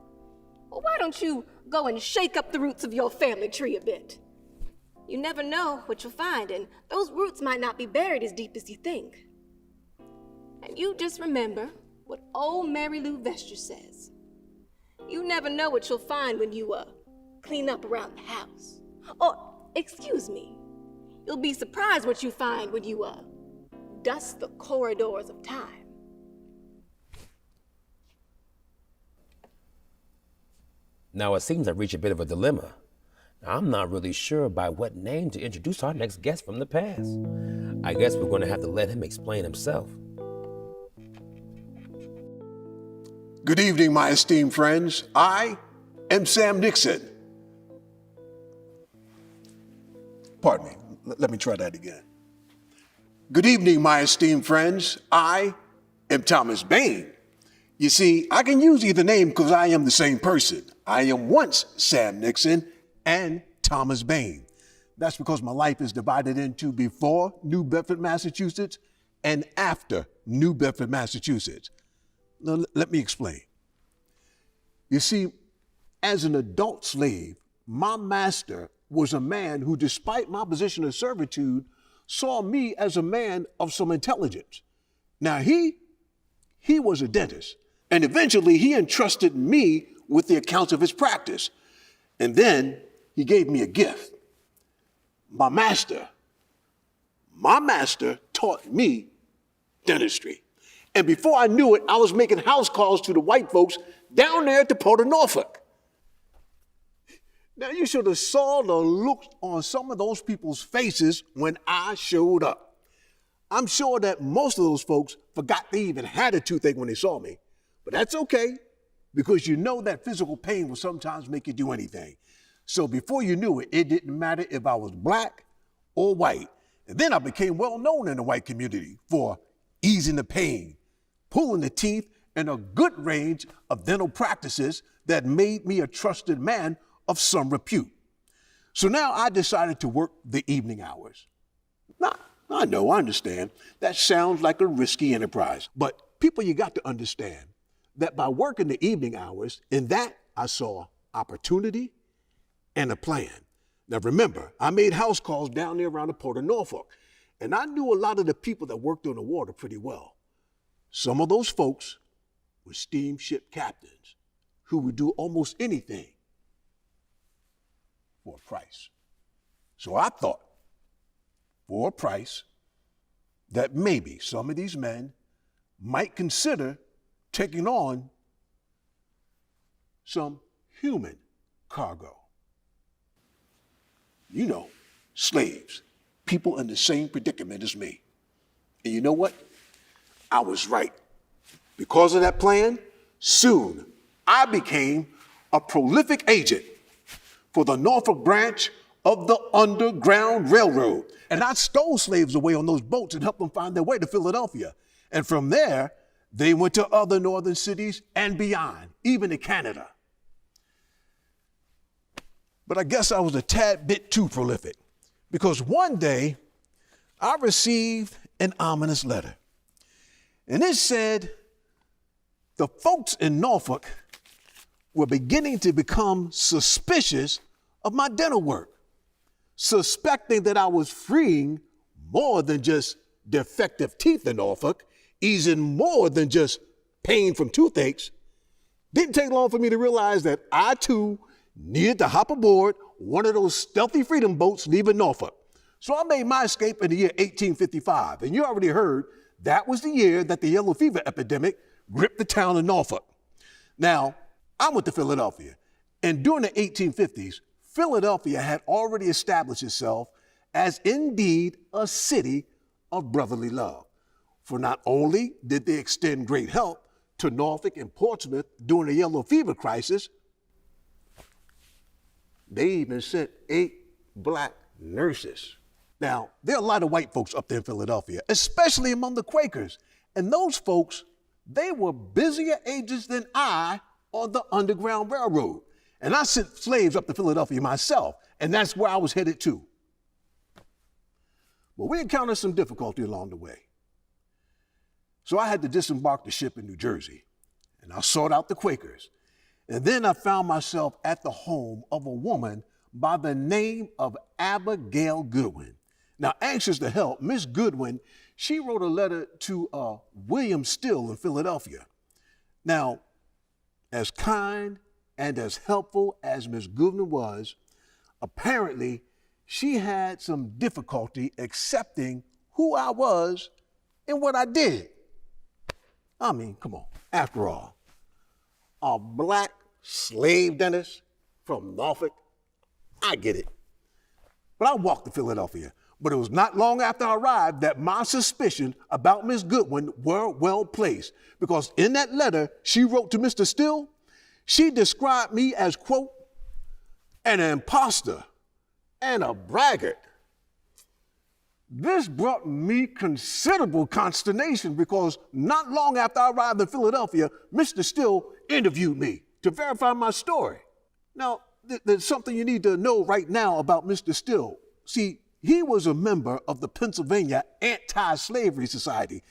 Well, why don't you go and shake up the roots of your family tree a bit? You never know what you'll find, and those roots might not be buried as deep as you think. And you just remember what old Mary Lou Vesture says. You never know what you'll find when you clean up around the house. Or, excuse me, you'll be surprised what you find when you dust the corridors of time. Now it seems I've reached a bit of a dilemma. Now, I'm not really sure by what name to introduce our next guest from the past. I guess we're going to have to let him explain himself. Good evening, my esteemed friends. I am Sam Nixon. Pardon me. Let me try that again. Good evening, my esteemed friends. I am Thomas Baine. You see, I can use either name because I am the same person. I am once Sam Nixon and Thomas Baine. That's because my life is divided into before New Bedford, Massachusetts, and after New Bedford, Massachusetts. Now, let me explain. You see, as an adult slave, my master was a man who, despite my position of servitude, saw me as a man of some intelligence. Now, he was a dentist, and eventually he entrusted me with the accounts of his practice. And then he gave me a gift. My master taught me dentistry. And before I knew it, I was making house calls to the white folks down there at the Port of Norfolk. Now, you should have saw the looks on some of those people's faces when I showed up. I'm sure that most of those folks forgot they even had a toothache when they saw me. But that's okay, because you know that physical pain will sometimes make you do anything. So before you knew it, it didn't matter if I was black or white. And then I became well known in the white community for easing the pain, pulling the teeth, and a good range of dental practices that made me a trusted man of some repute. So now I decided to work the evening hours. Now, I know, I understand, that sounds like a risky enterprise, but people, you got to understand that by working the evening hours, in that I saw opportunity and a plan. Now remember, I made house calls down there around the Port of Norfolk, and I knew a lot of the people that worked on the water pretty well. Some of those folks were steamship captains who would do almost anything for a price. So I thought, for a price, that maybe some of these men might consider taking on some human cargo. You know, slaves, people in the same predicament as me. And you know what? I was right. Because of that plan, soon I became a prolific agent for the Norfolk branch of the Underground Railroad. And I stole slaves away on those boats and helped them find their way to Philadelphia. And from there, they went to other northern cities and beyond, even to Canada. But I guess I was a tad bit too prolific, because one day I received an ominous letter. And it said the folks in Norfolk were beginning to become suspicious of my dental work, suspecting that I was freeing more than just defective teeth in Norfolk, easing more than just pain from toothaches. Didn't take long for me to realize that I too needed to hop aboard one of those stealthy freedom boats leaving Norfolk. So I made my escape in the year 1855. And you already heard that was the year that the yellow fever epidemic gripped the town of Norfolk. Now, I went to Philadelphia. And during the 1850s, Philadelphia had already established itself as indeed a city of brotherly love. For not only did they extend great help to Norfolk and Portsmouth during the yellow fever crisis, they even sent 8 black nurses. Now, there are a lot of white folks up there in Philadelphia, especially among the Quakers. And those folks, they were busier agents than I on the Underground Railroad. And I sent slaves up to Philadelphia myself, and that's where I was headed to. But we encountered some difficulty along the way. So I had to disembark the ship in New Jersey, and I sought out the Quakers. And then I found myself at the home of a woman by the name of Abigail Goodwin. Now, anxious to help, Miss Goodwin, she wrote a letter to William Still in Philadelphia. Now, as kind and as helpful as Miss Goodwin was, apparently she had some difficulty accepting who I was and what I did. I mean, come on, after all, a black slave dentist from Norfolk, I get it. But I walked to Philadelphia. But it was not long after I arrived that my suspicion about Miss Goodwin were well placed, because in that letter she wrote to Mr. Still, she described me as, quote, an imposter and a braggart. This brought me considerable consternation, because not long after I arrived in Philadelphia, Mr. Still interviewed me to verify my story. Now, there's something you need to know right now about Mr. Still. See, he was a member of the Pennsylvania Anti-Slavery Society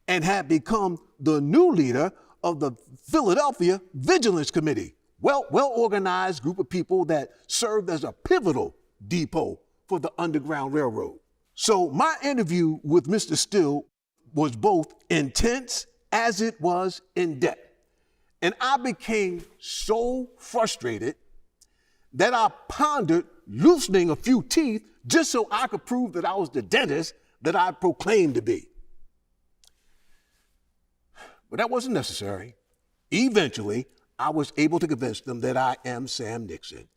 and had become the new leader of the Philadelphia Vigilance Committee. Well-organized group of people that served as a pivotal depot for the Underground Railroad. So my interview with Mr. Still was both intense as it was in depth. And I became so frustrated that I pondered loosening a few teeth just so I could prove that I was the dentist that I proclaimed to be. But that wasn't necessary. Eventually, I was able to convince them that I am Sam Nixon,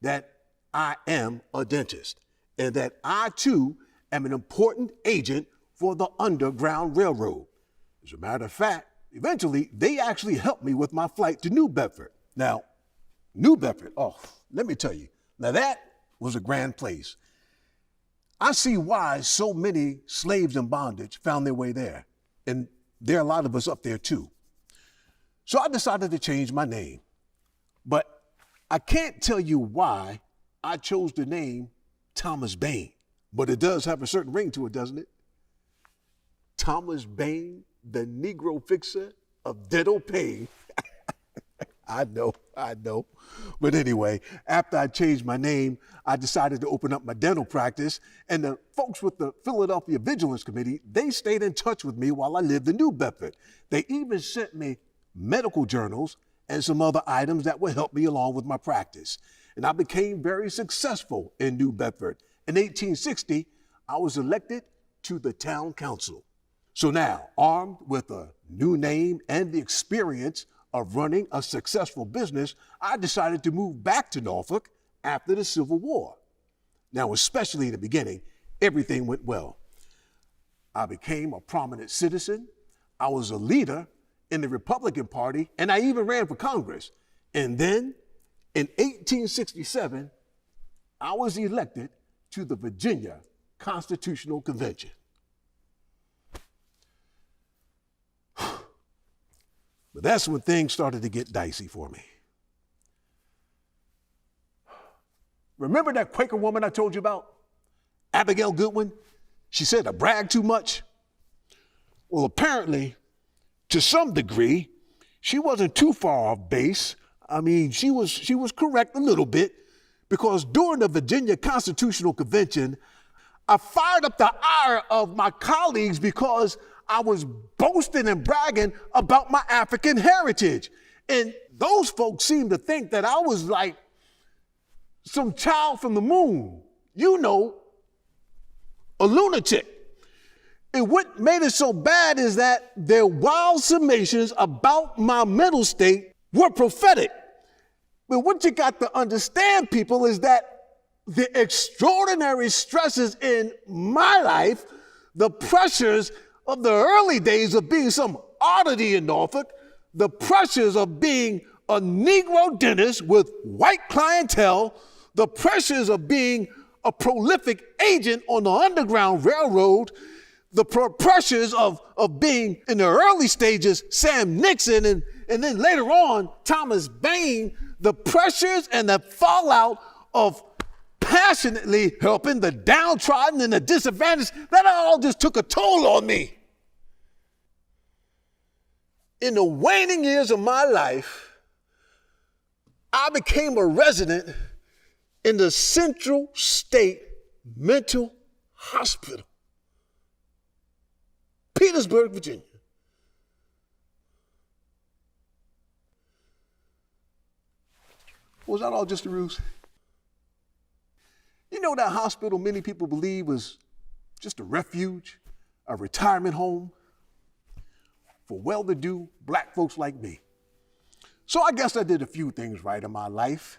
that I am a dentist, and that I too am an important agent for the Underground Railroad. As a matter of fact, eventually, they actually helped me with my flight to New Bedford. Now, New Bedford, let me tell you, now that was a grand place. I see why so many slaves in bondage found their way there. And there are a lot of us up there too. So I decided to change my name. But I can't tell you why I chose the name Thomas Baine. But it does have a certain ring to it, doesn't it? Thomas Baine, the Negro fixer of dental pain. I know. But anyway, after I changed my name, I decided to open up my dental practice, and the folks with the Philadelphia Vigilance Committee, they stayed in touch with me while I lived in New Bedford. They even sent me medical journals and some other items that would help me along with my practice. And I became very successful in New Bedford. In 1860, I was elected to the town council. So now, armed with a new name and the experience of running a successful business, I decided to move back to Norfolk after the Civil War. Now, especially in the beginning, everything went well. I became a prominent citizen. I was a leader in the Republican Party, and I even ran for Congress. And then, in 1867, I was elected to the Virginia Constitutional Convention. But that's when things started to get dicey for me. Remember that Quaker woman I told you about? Abigail Goodwin? She said I brag too much. Well, apparently, to some degree, she wasn't too far off base. I mean, she was correct a little bit, because during the Virginia Constitutional Convention, I fired up the ire of my colleagues because I was boasting and bragging about my African heritage. And those folks seemed to think that I was like some child from the moon, you know, a lunatic. And what made it so bad is that their wild summations about my mental state were prophetic. But what you got to understand, people, is that the extraordinary stresses in my life, the pressures of the early days of being some oddity in Norfolk, the pressures of being a Negro dentist with white clientele, the pressures of being a prolific agent on the Underground Railroad, the pressures of being, in the early stages, Sam Nixon, and then later on, Thomas Baine, the pressures and the fallout of passionately helping the downtrodden and the disadvantaged, that all just took a toll on me. In the waning years of my life, I became a resident in the Central State Mental Hospital, Petersburg, Virginia. Was that all just a ruse? You know, that hospital many people believe was just a refuge, a retirement home for well-to-do black folks like me. So I guess I did a few things right in my life,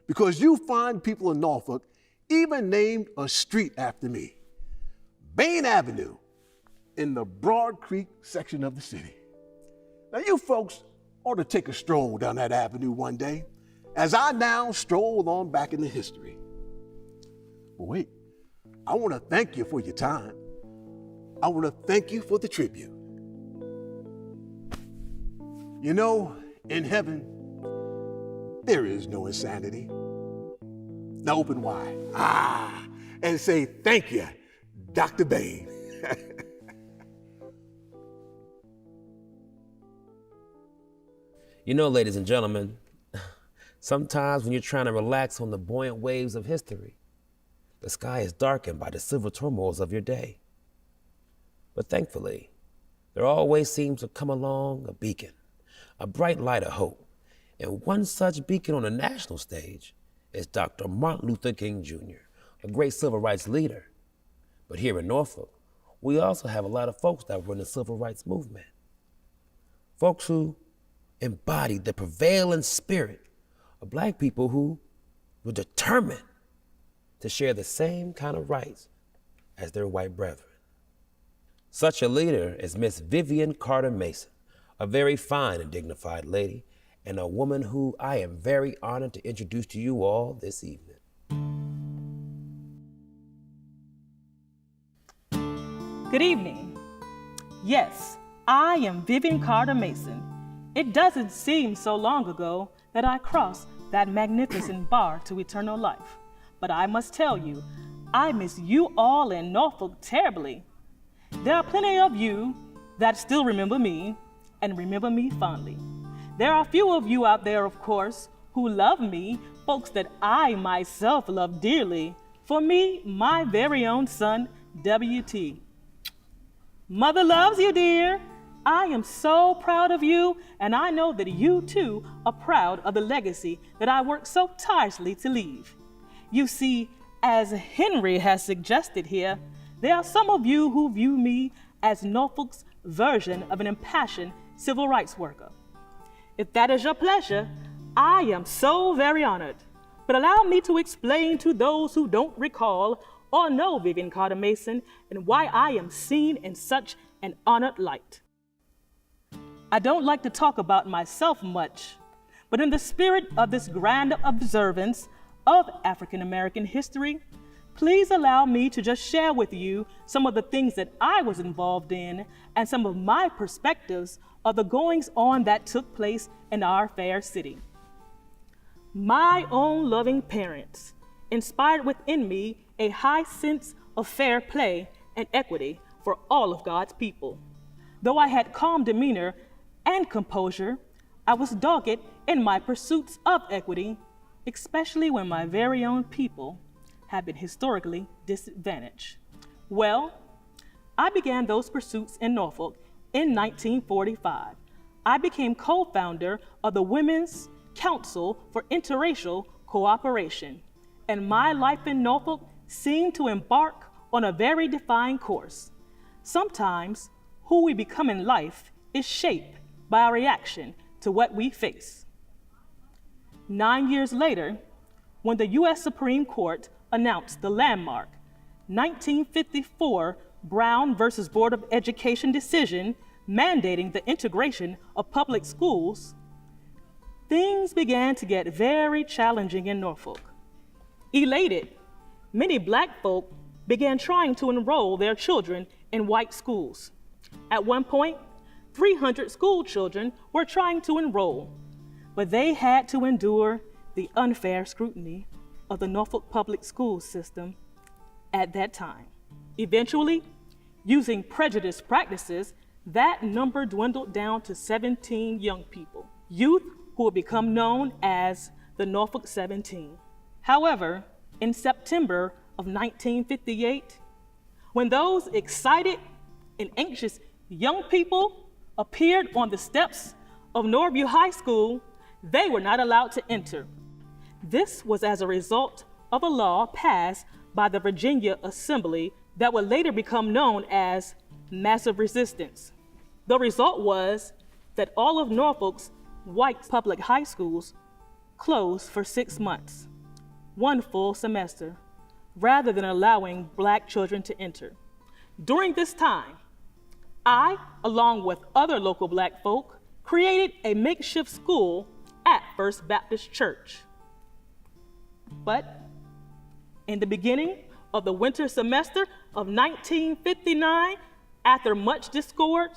because you find people in Norfolk even named a street after me, Baine Avenue, in the Broad Creek section of the city. Now you folks ought to take a stroll down that avenue one day, as I now stroll on back into history. But wait, I want to thank you for your time. I want to thank you for the tribute. You know, in heaven, there is no insanity. Now open wide. And say thank you, Dr. Baine. You know, ladies and gentlemen, sometimes when you're trying to relax on the buoyant waves of history, the sky is darkened by the civil turmoils of your day. But thankfully, there always seems to come along a beacon, a bright light of hope. And one such beacon on the national stage is Dr. Martin Luther King Jr., a great civil rights leader. But here in Norfolk, we also have a lot of folks that were in the civil rights movement. Folks who embodied the prevailing spirit of black people who were determined to share the same kind of rights as their white brethren. Such a leader is Miss Vivian Carter Mason, a very fine and dignified lady, and a woman who I am very honored to introduce to you all this evening. Good evening. Yes, I am Vivian Carter Mason. It doesn't seem so long ago that I crossed that magnificent bar to eternal life. But I must tell you, I miss you all in Norfolk terribly. There are plenty of you that still remember me and remember me fondly. There are a few of you out there, of course, who love me, folks that I myself love dearly. For me, my very own son, W.T. Mother loves you, dear. I am so proud of you, and I know that you too are proud of the legacy that I worked so tirelessly to leave. You see, as Henry has suggested here, there are some of you who view me as Norfolk's version of an impassioned civil rights worker. If that is your pleasure, I am so very honored. But allow me to explain to those who don't recall or know Vivian Carter Mason and why I am seen in such an honored light. I don't like to talk about myself much, but in the spirit of this grand observance of African American history, please allow me to just share with you some of the things that I was involved in and some of my perspectives of the goings on that took place in our fair city. My own loving parents inspired within me a high sense of fair play and equity for all of God's people. Though I had calm demeanor and composure, I was dogged in my pursuits of equity, especially when my very own people have been historically disadvantaged. Well, I began those pursuits in Norfolk in 1945. I became co-founder of the Women's Council for Interracial Cooperation, and my life in Norfolk seemed to embark on a very defined course. Sometimes who we become in life is shaped by our reaction to what we face. 9 years later, when the U.S. Supreme Court announced the landmark 1954 Brown versus Board of Education decision mandating the integration of public schools, things began to get very challenging in Norfolk. Elated, many Black folk began trying to enroll their children in white schools. At one point, 300 school children were trying to enroll, but they had to endure the unfair scrutiny of the Norfolk public school system at that time. Eventually, using prejudice practices, that number dwindled down to 17 young people, youth who would become known as the Norfolk 17. However, in September of 1958, when those excited and anxious young people appeared on the steps of Norview High School, they were not allowed to enter. This was as a result of a law passed by the Virginia Assembly that would later become known as massive resistance. The result was that all of Norfolk's white public high schools closed for 6 months, one full semester, rather than allowing Black children to enter. During this time, I, along with other local Black folk, created a makeshift school at First Baptist Church. But in the beginning of the winter semester of 1959, after much discord,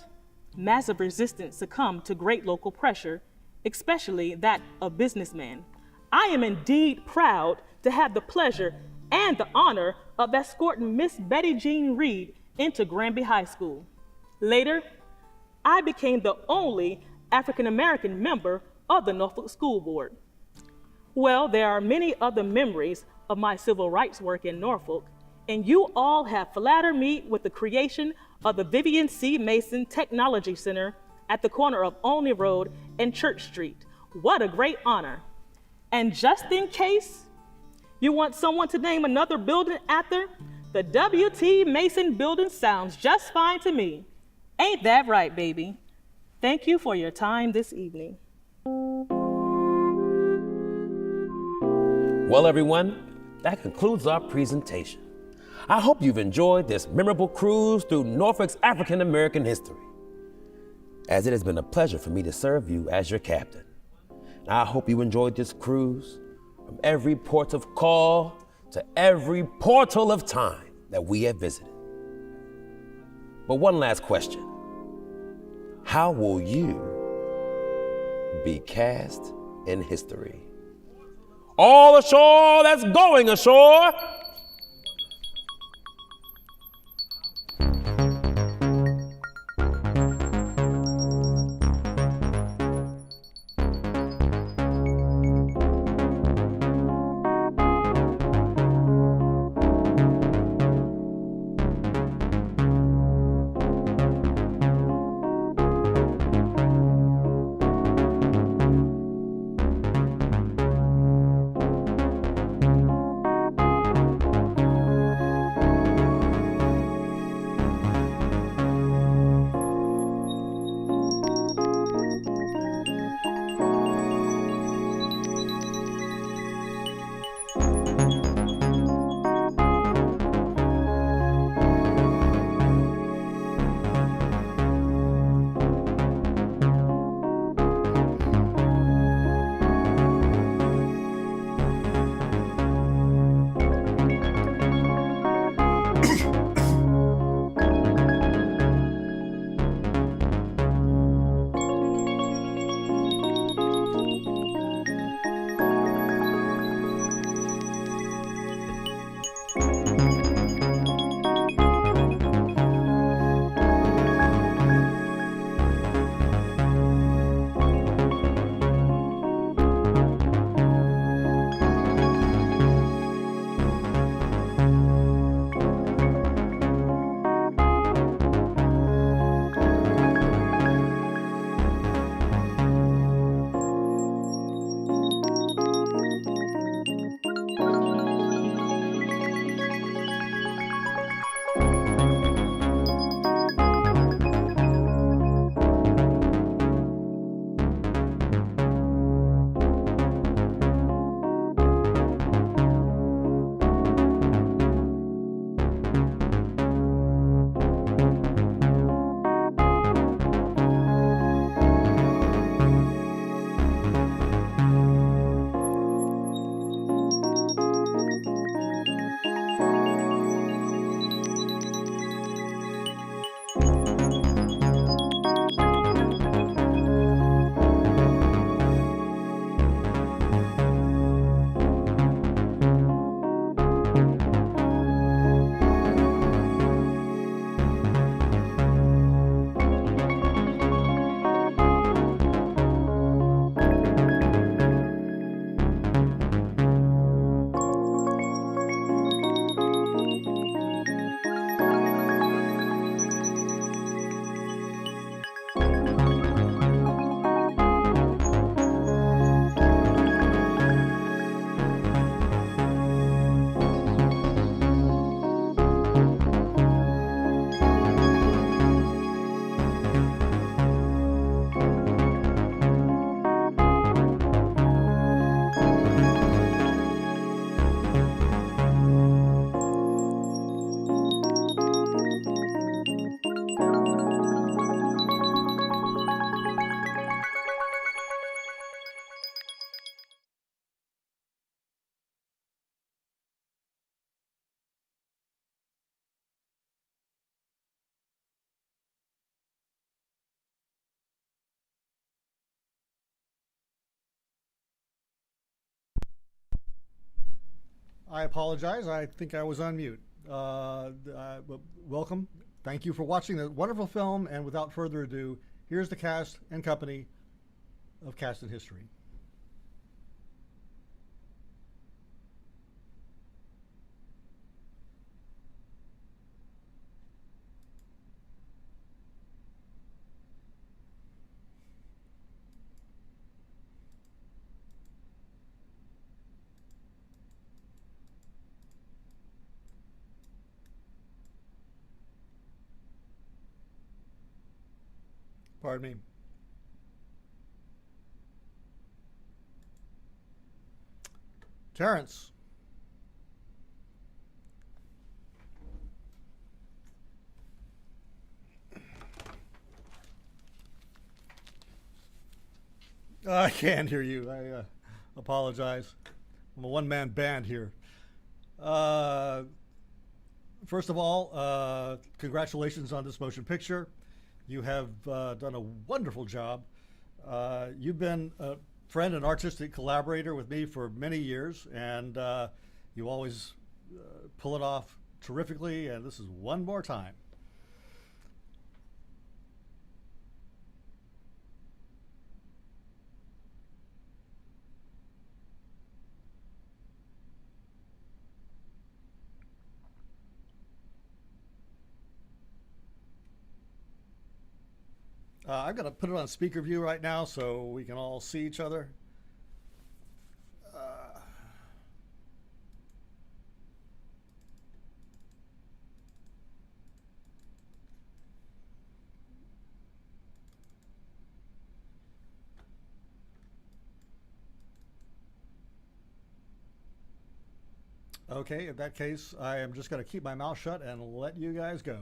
massive resistance succumbed to great local pressure, especially that of businessmen. I am indeed proud to have the pleasure and the honor of escorting Miss Betty Jean Reed into Granby High School. Later, I became the only African American member of the Norfolk School Board. Well, there are many other memories of my civil rights work in Norfolk, and you all have flattered me with the creation of the Vivian C. Mason Technology Center at the corner of Olney Road and Church Street. What a great honor. And just in case you want someone to name another building after, the W.T. Mason building sounds just fine to me. Ain't that right, baby? Thank you for your time this evening. Well, everyone, that concludes our presentation. I hope you've enjoyed this memorable cruise through Norfolk's African American history, as it has been a pleasure for me to serve you as your captain. And I hope you enjoyed this cruise from every port of call to every portal of time that we have visited. But one last question. How will you be cast in history? All ashore that's going ashore. I apologize. I think I was on mute. Welcome. Thank you for watching the wonderful film. And without further ado, here's the cast and company of Cast in History. Pardon me. Terrence. I can't hear you. I apologize. I'm a one-man band here. First of all, congratulations on this motion picture. You have done a wonderful job. You've been a friend and artistic collaborator with me for many years, and you always pull it off terrifically, and this is one more time. I'm going to put it on speaker view right now so we can all see each other. Okay, in that case, I am just going to keep my mouth shut and let you guys go.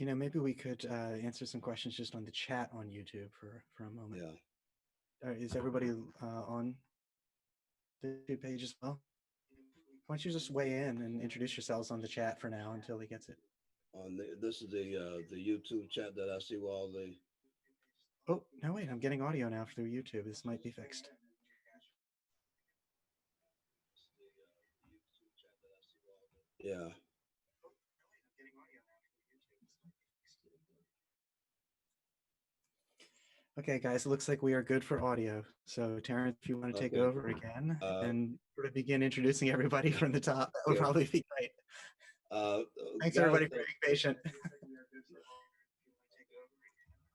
You know, maybe we could answer some questions just on the chat on YouTube for a moment. Yeah. Is everybody on the YouTube page as well? Why don't you just weigh in and introduce yourselves on the chat for now until he gets it? This is the YouTube chat that I see with all the. Oh, no, wait, I'm getting audio now through YouTube. This might be fixed. Yeah. Okay, guys, it looks like we are good for audio. So, Terrence, if you want to take Okay. over again and sort of begin introducing everybody from the top, that would Yeah. probably be great. Thanks, guys, everybody, for being patient.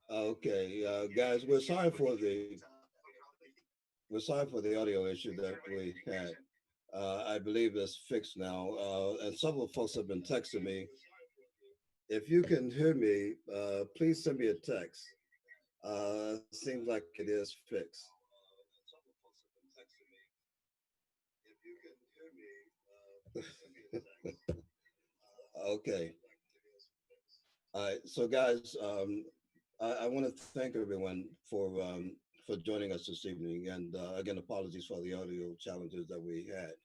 Okay, guys, we're sorry for the audio issue that we had. I believe it's fixed now, and several folks have been texting me. If you can hear me, please send me a text. Seems like it is fixed. Okay. All right. So, guys, I want to thank everyone for joining us this evening, and again, apologies for the audio challenges that we had.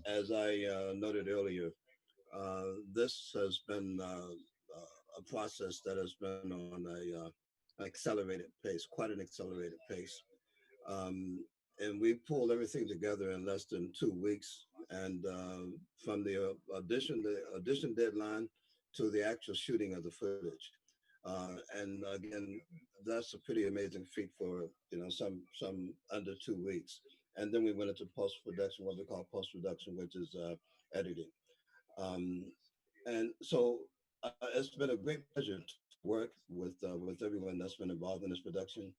As I noted earlier, this has been a process that has been on an accelerated pace, quite an accelerated pace. And we pulled everything together in less than 2 weeks. And from the audition deadline to the actual shooting of the footage. And again, that's a pretty amazing feat for some under 2 weeks. And then we went into post production, what we call post production, which is editing. And so it's been a great pleasure to work with everyone that's been involved in this production,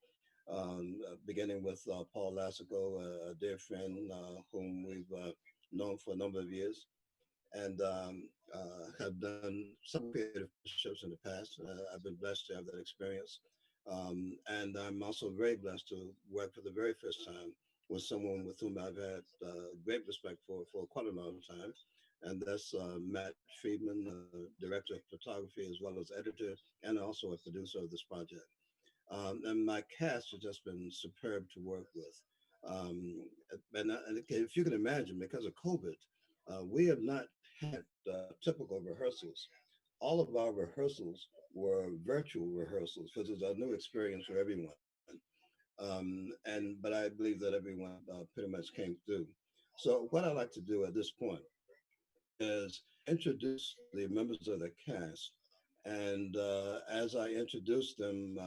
beginning with Paul Lassico, a dear friend whom we've known for a number of years, and have done some creative shows in the past. I've been blessed to have that experience. And I'm also very blessed to work for the very first time with someone with whom I've had great respect for quite a long time. And that's Matt Friedman, director of photography, as well as editor, and also a producer of this project. And my cast has just been superb to work with. And if you can imagine, because of COVID, we have not had typical rehearsals. All of our rehearsals were virtual rehearsals because it's a new experience for everyone. But I believe that everyone pretty much came through. So what I'd like to do at this point is introduce the members of the cast. And as I introduce them,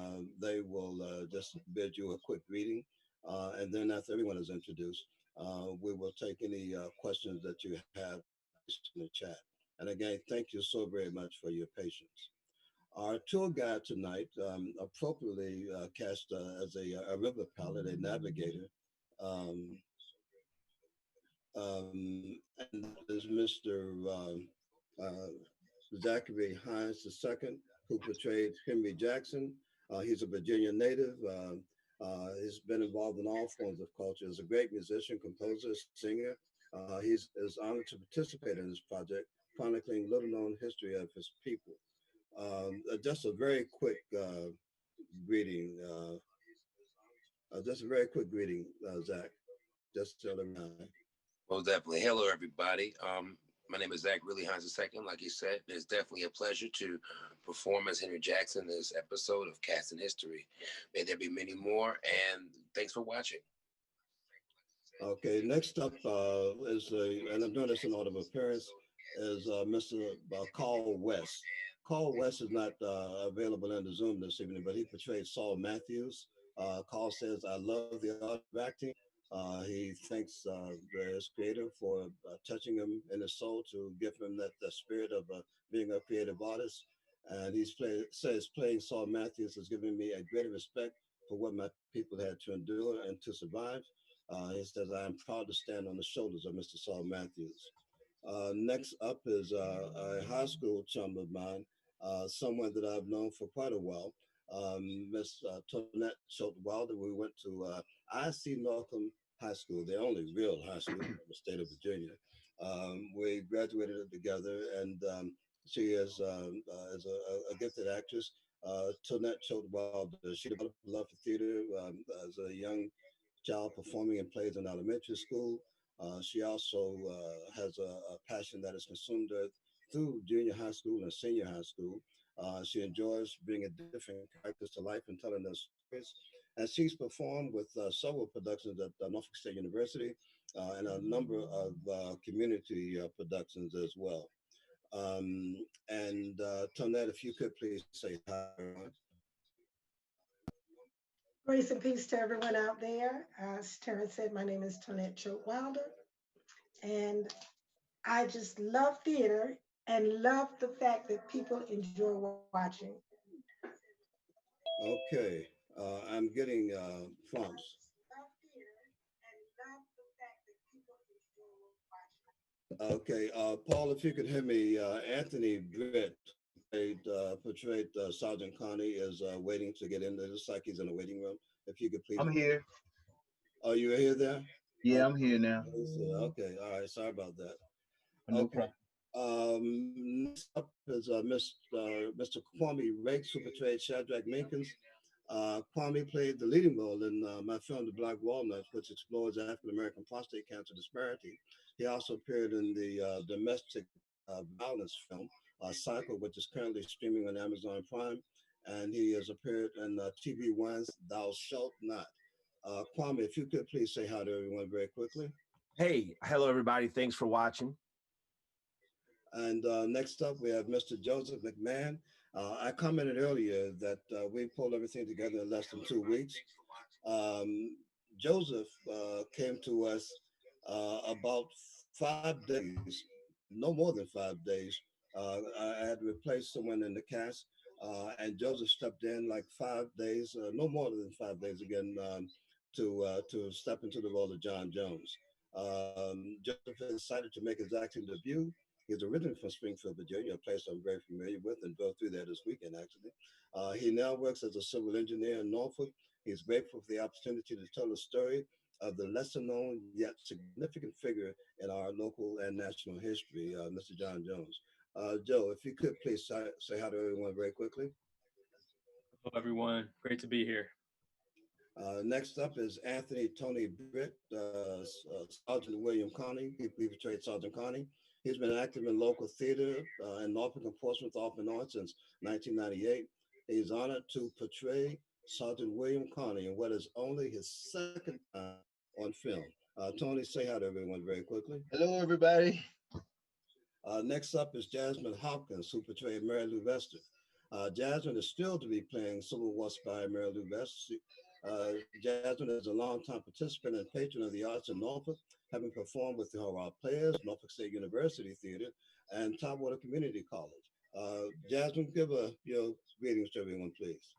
they will just bid you a quick greeting. And then after everyone is introduced, we will take any questions that you have in the chat. And again, thank you so very much for your patience. Our tour guide tonight, appropriately cast as a river pilot, a navigator, and that is Mr. Zachary Hines II, who portrayed Henry Jackson. He's a Virginia native. He's been involved in all forms of culture. He's a great musician, composer, singer. He is honored to participate in this project, chronicling little-known history of his people. Just a very quick greeting. Just a very quick greeting, Zach. Just tell them hi. Well, definitely. Hello, everybody. My name is Zach Really Hines II. Like you said, it's definitely a pleasure to perform as Henry Jackson in this episode of Cast in History. May there be many more, and thanks for watching. Okay, next up is, and I'm doing this in order of appearance, is Mr. Carl West. Carl West is not available in the Zoom this evening, but he portrayed Saul Matthews. Carl says, "I love the art of acting." He thanks his creator for touching him in his soul to give him that spirit of being a creative artist. And says playing Saul Matthews has given me a greater respect for what my people had to endure and to survive. He says, "I am proud to stand on the shoulders of Mr. Saul Matthews." Next up is a high school chum of mine, someone that I've known for quite a while, Miss Tonette Schultz-Wilder. We went to I.C. Northam High School, the only real high school in the state of Virginia. We graduated together, and She is a gifted actress. Tonette showed Wilder. She developed a love for theater as a young child, performing in plays in elementary school. She also has a passion that is consumed her through junior high school and senior high school. She enjoys bringing different characters to life and telling their stories. And she's performed with several productions at Norfolk State University and a number of community productions as well. And Tonette, if you could please say hi. Grace and peace to everyone out there. As Terrence said, my name is Tonette Choate Wilder, and I just love theater and love the fact that people enjoy watching. Okay, I'm getting prompts. Okay, Paul, if you could hear me, Anthony Britt portrayed Sergeant Carney is waiting to get in. It looks like he's in the waiting room. If you could please. I'm here. Oh, you are here there? Yeah, I'm here now. Okay, all right. Sorry about that. No Okay. problem. Next up is Mr. Kwame Rakes, who portrayed Shadrach Menkens. Kwame played the leading role in my film, The Black Walnut, which explores African American prostate cancer disparity. He also appeared in the domestic violence film, Cycle, which is currently streaming on Amazon Prime. And he has appeared in TV One's Thou Shalt Not. Kwame, if you could please say hi to everyone very quickly. Hey, hello, everybody. Thanks for watching. And next up, we have Mr. Joseph McMahon. I commented earlier that we pulled everything together in less than 2 weeks. Joseph came to us about 5 days, no more than 5 days. I had replaced someone in the cast, and Joseph stepped in like 5 days, no more than 5 days again, to step into the role of Jon Jones. Joseph is excited to make his acting debut. He's originally from Springfield, Virginia, a place I'm very familiar with and drove through there this weekend, actually. He now works as a civil engineer in Norfolk. He's grateful for the opportunity to tell the story of the lesser known yet significant figure in our local and national history, Mr. Jon Jones. Joe, if you could please say hi to everyone very quickly. Hello, everyone. Great to be here. Next up is Anthony Tony Britt, Sergeant William Carney. He portrayed Sergeant Carney. He's been active in local theater and Norfolk and Portsmouth off and on since 1998. He's honored to portray Sergeant William Carney in what is only his second time on film. Tony, say hi to everyone very quickly. Hello, everybody. Next up is Jasmine Hopkins, who portrayed Mary Lou Vester. Jasmine is still to be playing Civil War spy Mary Lou Vester. Jasmine is a longtime participant and patron of the arts in Norfolk, having performed with the Horror Players, Norfolk State University Theater, and Topwater Community College. Jasmine, give your greetings to everyone, please.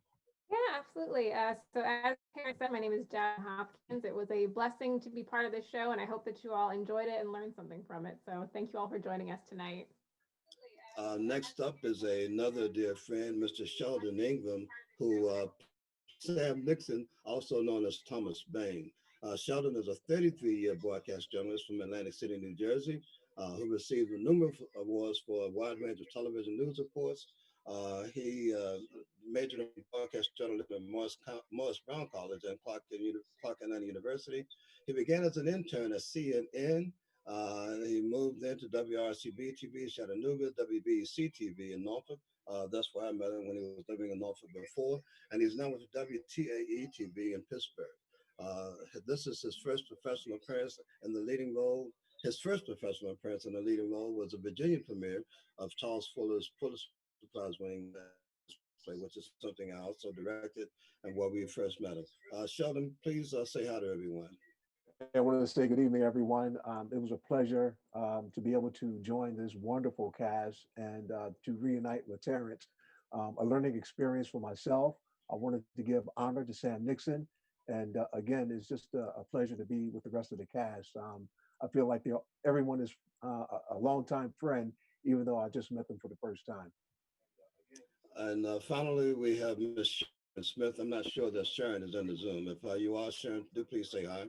Yeah, absolutely. So as Karen said, my name is Jan Hopkins. It was a blessing to be part of this show, and I hope that you all enjoyed it and learned something from it. So thank you all for joining us tonight. Next up is another dear friend, Mr. Sheldon Ingram, who Sam Nixon, also known as Thomas Baine. Sheldon is a 33-year broadcast journalist from Atlantic City, New Jersey, who received numerous awards for a wide range of television news reports. He majored in broadcast journalism at Morris Brown College and Clark Atlanta University. He began as an intern at CNN. He moved into WRCB TV, Chattanooga, WBEC TV in Norfolk. That's where I met him when he was living in Norfolk before. And he's now with WTAE TV in Pittsburgh. This is his first professional appearance in the leading role. His first professional appearance in the leading role was a Virginia premiere of Charles Fuller's Pulitzer Prize winning play, which is something I also directed and where we first met him. Sheldon, please say hi to everyone. I wanted to say good evening, everyone. It was a pleasure to be able to join this wonderful cast and to reunite with Terrence. A learning experience for myself. I wanted to give honor to Sam Nixon. And again, it's just a pleasure to be with the rest of the cast. I feel like everyone is a longtime friend, even though I just met them for the first time. And finally, we have Ms. Sharon Smith. I'm not sure that Sharon is in the Zoom. If you are, Sharon, do please say hi.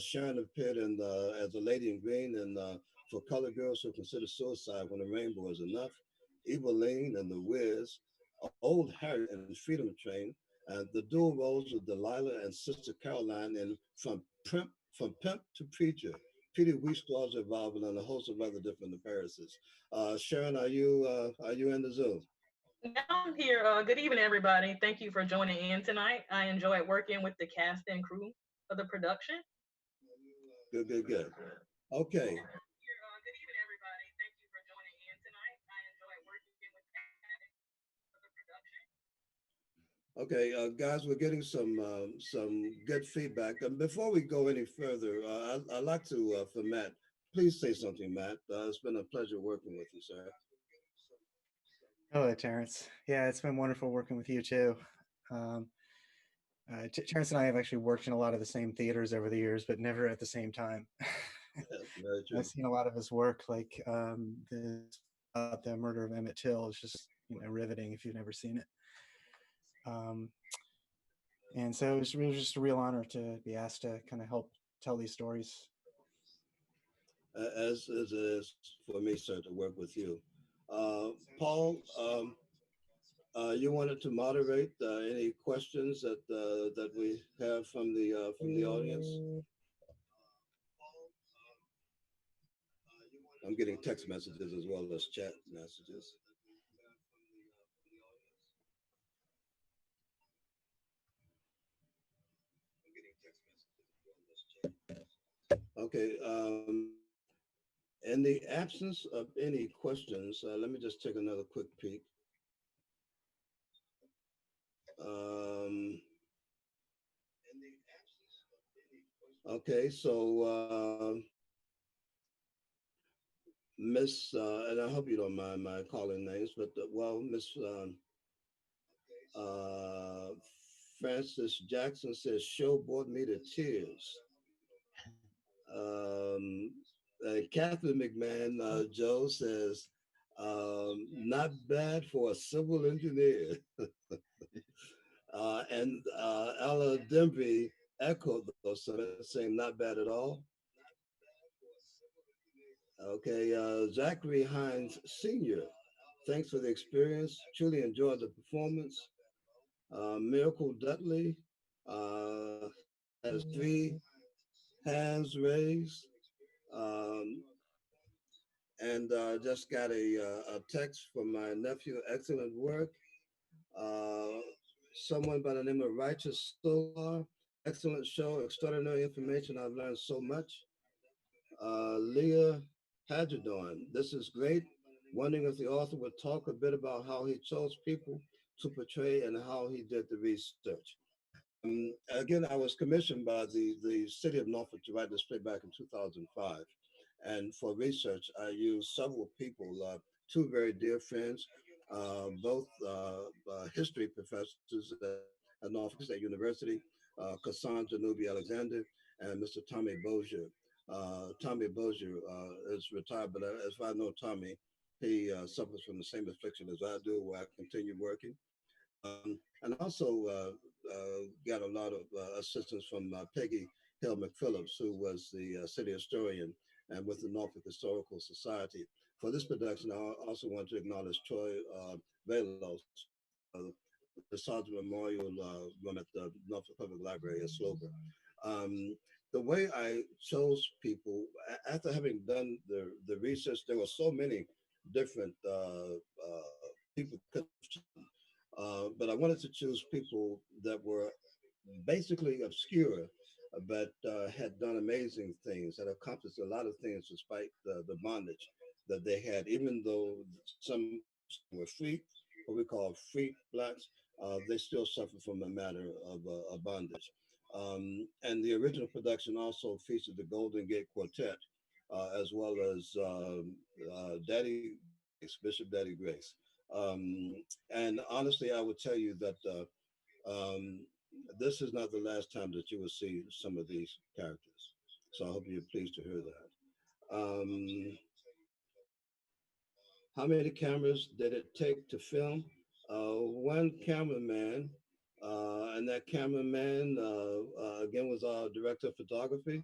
Sharon appeared as a lady in green and for colored girls who consider suicide when the rainbow is enough. Eveline and the Wiz, Old Harriet and Freedom Train, and the dual roles of Delilah and Sister Caroline in From Pimp to Preacher, Petey Wheatstraw's Revival, and a host of other different appearances. Sharon, are you in the Zoom? Now I'm here. Good evening, everybody. Thank you for joining in tonight. I enjoyed working with the cast and crew of the production. Good, good, good. Okay. Okay, guys, we're getting some good feedback. And before we go any further, I'd like to, for Matt, please say something, Matt. It's been a pleasure working with you, sir. Hello, Terrence. Yeah, it's been wonderful working with you too. Terrence and I have actually worked in a lot of the same theaters over the years, but never at the same time. Very true. I've seen a lot of his work, like the Murder of Emmett Till is just riveting if you've never seen it. And so it was really just a real honor to be asked to kind of help tell these stories. As it is for me, sir, to work with you. Paul, you wanted to moderate any questions that we have from the audience? I'm getting text messages as well as chat messages. Okay. In the absence of any questions, let me just take another quick peek. Okay, so Miss, and I hope you don't mind my calling names, but well, Miss Francis Jackson says, "Show brought me to tears." Catherine McMahon, Joe says, "Not bad for a civil engineer." And Ella Denby echoed those sentiments, saying, "Not bad at all." Okay, Zachary Hines Sr., thanks for the experience. Truly enjoyed the performance. Miracle Dudley has 3 hands raised. And just got a text from my nephew, excellent work. Someone by the name of Righteous Solar, excellent show, extraordinary information. I've learned so much. Leah Hagedorn, this is great. Wondering if the author would talk a bit about how he chose people to portray and how he did the research. Again, I was commissioned by the city of Norfolk to write this play back in 2005. And for research, I used several people, 2 very dear friends, both history professors at Norfolk State University, Cassandra Newby Alexander and Mr. Tommy Bozier. Tommy Bozier is retired, but as I know Tommy, he suffers from the same affliction as I do, where I continue working. And also got a lot of assistance from Peggy Hill McPhillips, who was the city historian and with the Norfolk Historical Society. For this production, I also want to acknowledge Troy Velos, the Sergeant Memorial Room at the Norfolk Public Library at Sloper. The way I chose people, after having done the research, there were so many different people. But I wanted to choose people that were basically obscure, but had done amazing things, had accomplished a lot of things despite the bondage that they had, even though some were free, what we call free blacks, they still suffer from a matter of bondage. And the original production also featured the Golden Gate Quartet, as well as Bishop Daddy Grace. And honestly, I would tell you that this is not the last time that you will see some of these characters. So I hope you're pleased to hear that. How many cameras did it take to film? 1 cameraman, and that cameraman, again, was our director of photography.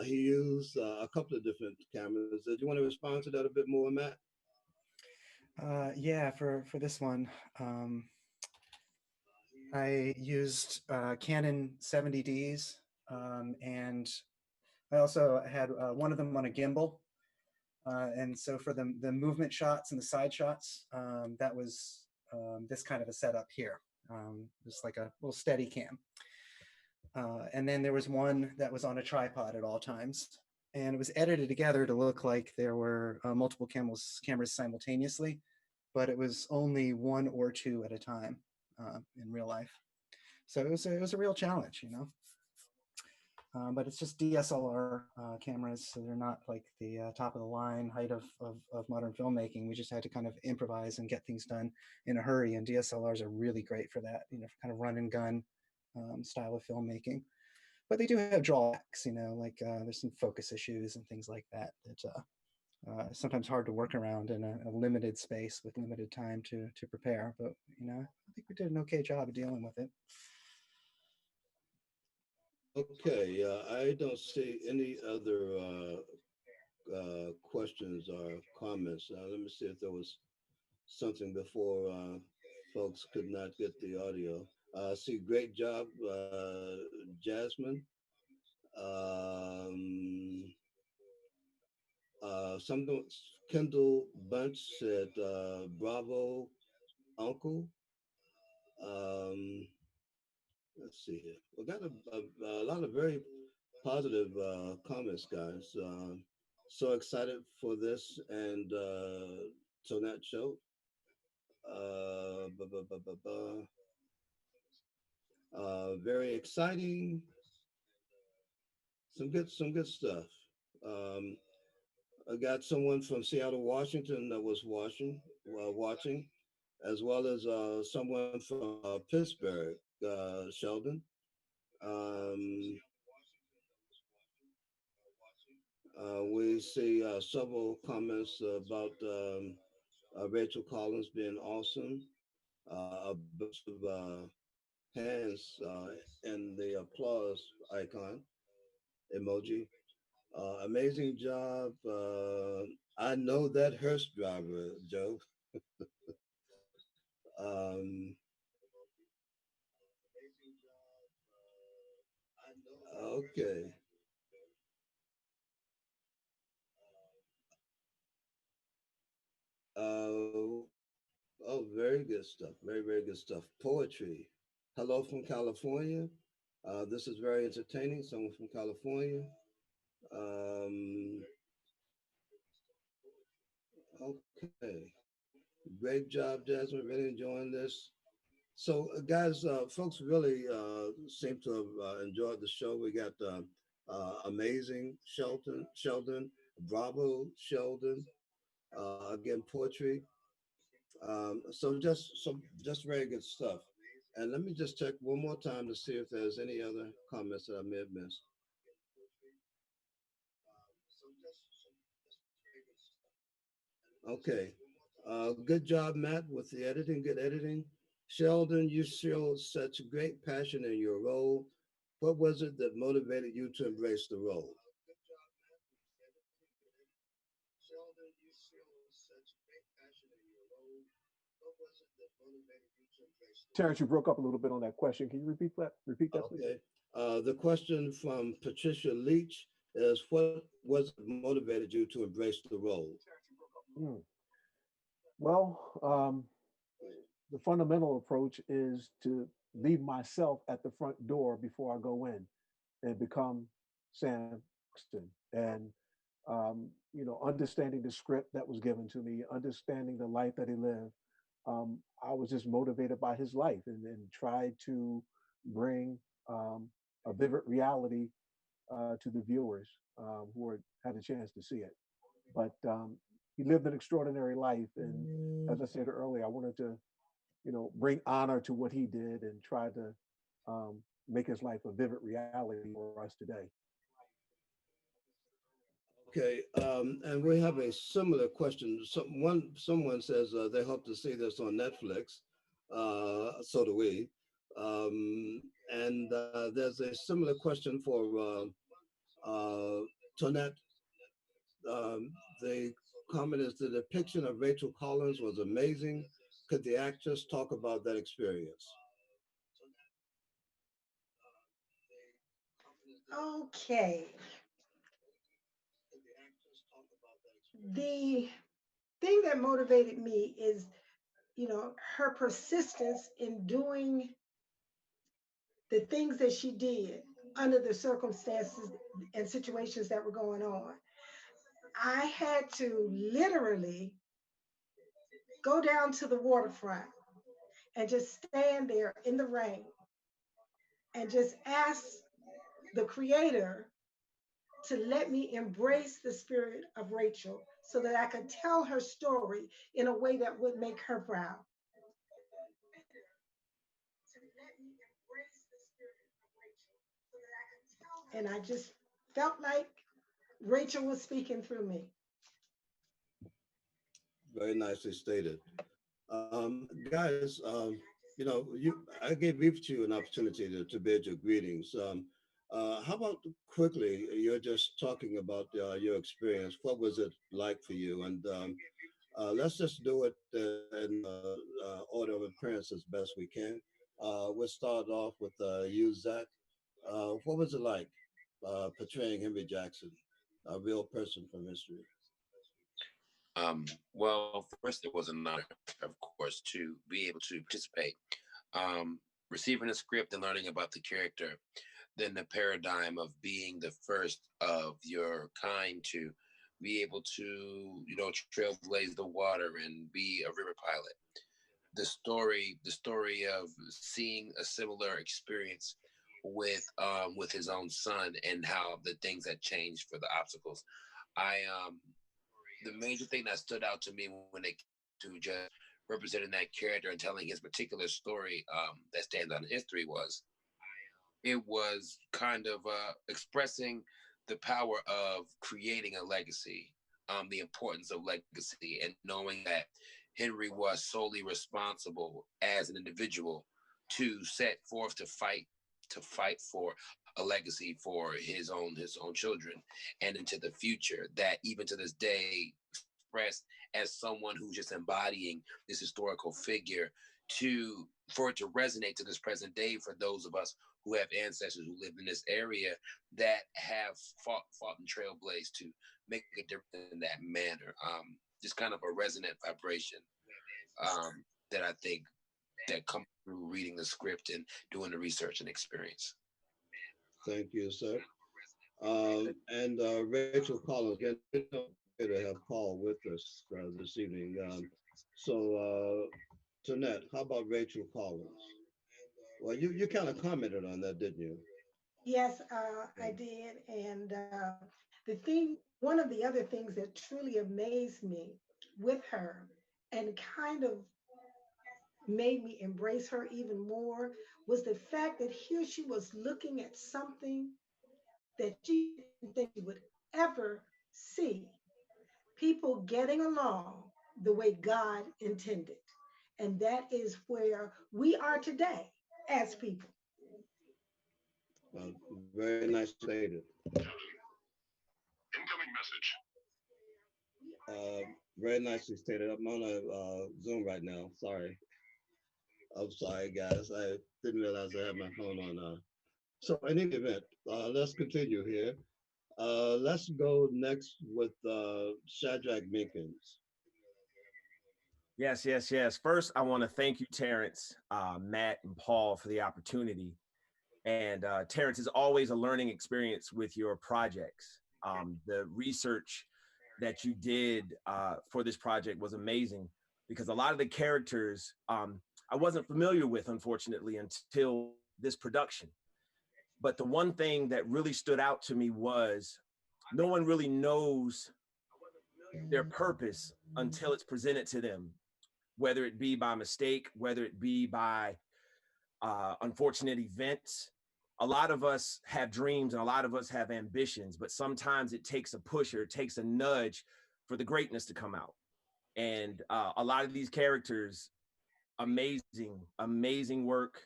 He used a couple of different cameras. Do you want to respond to that a bit more, Matt? Yeah, for this one, I used Canon 70Ds, and I also had one of them on a gimbal. And so for the movement shots and the side shots, that was this kind of a setup here, just like a little steady cam. And then there was one that was on a tripod at all times. And it was edited together to look like there were multiple cameras simultaneously, but it was only one or two at a time in real life. So it was a real challenge, you know. But it's just DSLR cameras, so they're not like the top of the line height of modern filmmaking. We just had to kind of improvise and get things done in a hurry, and DSLRs are really great for that, you know, for kind of run and gun style of filmmaking. But they do have drawbacks, you know, like there's some focus issues and things like that that sometimes hard to work around in a limited space with limited time to prepare. But you know, I think we did an okay job of dealing with it. Okay, I don't see any other questions or comments. Let me see if there was something before folks could not get the audio. See, great job, Jasmine. Um, something Kendall Bunch said, "Bravo, Uncle." Um, let's see here. We got a lot of very positive comments, guys. So excited for this and Tonette show. Uh, bu- bu- bu- bu- bu. Very exciting. Some good stuff. Um, I got someone from Seattle, Washington that was watching, as well as someone from Pittsburgh, Sheldon. Um, we see several comments about Rachel Collins being awesome. A bunch of hands and the applause icon emoji. Amazing job. I know that hearse driver, Joe. um, okay. Uh, oh, very good stuff. Very, very good stuff. Poetry. Hello from California. This is very entertaining. Someone from California. Um, okay. Great job, Jasmine. Really enjoying this. So, guys, folks really seem to have enjoyed the show. We got amazing Sheldon, bravo, Sheldon. Again, poetry. So just very good stuff. And let me just check one more time to see if there's any other comments that I may have missed. Okay. Good job, Matt, with the editing. Good editing. Sheldon, you show such great passion in your role. What was it that motivated you to embrace the role? Terrence, you broke up a little bit on that question. Can you repeat that? Repeat that, please. Okay. The question from Patricia Leach is, what was it motivated you to embrace the role? Hmm. Well, the fundamental approach is to leave myself at the front door before I go in and become Sam Buxton. And you know, understanding the script that was given to me, understanding the life that he lived, I was just motivated by his life and tried to bring a vivid reality to the viewers had a chance to see it. But he lived an extraordinary life, and as I said earlier, I wanted to, you know, bring honor to what he did and try to make his life a vivid reality for us today. Okay, and we have a similar question. Someone says they hope to see this on Netflix. So do we. And there's a similar question for Tonette. The comment is the depiction of Rachel Collins was amazing. Could the actress talk about that experience? Okay. The thing that motivated me is, her persistence in doing the things that she did under the circumstances and situations that were going on. I had to literally go down to the waterfront and just stand there in the rain and just ask the creator to let me embrace the spirit of Rachel so that I could tell her story in a way that would make her proud. And I just felt like Rachel was speaking through me. Very nicely stated. Guys, I gave each of you an opportunity to bid your greetings. How about quickly, you're just talking about your experience. What was it like for you? And let's just do it in order of appearance as best we can. We'll start off with you, Zach. What was it like portraying Henry Jackson, a real person from history? Well, first, it was an honor, of course, to be able to participate. Receiving a script and learning about the character, then the paradigm of being the first of your kind to be able to, trailblaze the water and be a river pilot. The story of seeing a similar experience with his own son and how the things that changed for the obstacles. The major thing that stood out to me when it came to just representing that character and telling his particular story that stands on history was it was kind of expressing the power of creating a legacy, the importance of legacy, and knowing that Henry was solely responsible as an individual to set forth to fight for a legacy for his own children and into the future, that even to this day expressed as someone who's just embodying this historical figure for it to resonate to this present day for those of us who have ancestors who live in this area that have fought and trailblazed to make a difference in that manner. Just kind of a resonant vibration that I think that comes through reading the script and doing the research and experience. Thank you, sir. And Rachel Collins, again, to have Paul with us this evening. Tonette, how about Rachel Collins? Well, you kind of commented on that, didn't you? Yes, I did. And one of the other things that truly amazed me with her and kind of made me embrace her even more was the fact that here she was looking at something that she didn't think she would ever see. People getting along the way God intended. And that is where we are today as people. Very nice stated. Incoming message. Very nicely stated. I'm on a Zoom right now. Sorry. I'm sorry, guys. I didn't realize I had my phone on. So in any event, let's continue here. Let's go next with Shadrach Menkens. Yes. First, I want to thank you, Terrence, Matt, and Paul for the opportunity. And Terrence, is always a learning experience with your projects. The research that you did for this project was amazing because a lot of the characters I wasn't familiar with, unfortunately, until this production. But the one thing that really stood out to me was no one really knows their purpose until it's presented to them, whether it be by mistake, whether it be by unfortunate events. A lot of us have dreams and a lot of us have ambitions, but sometimes it takes a push or it takes a nudge for the greatness to come out. And a lot of these characters, amazing work,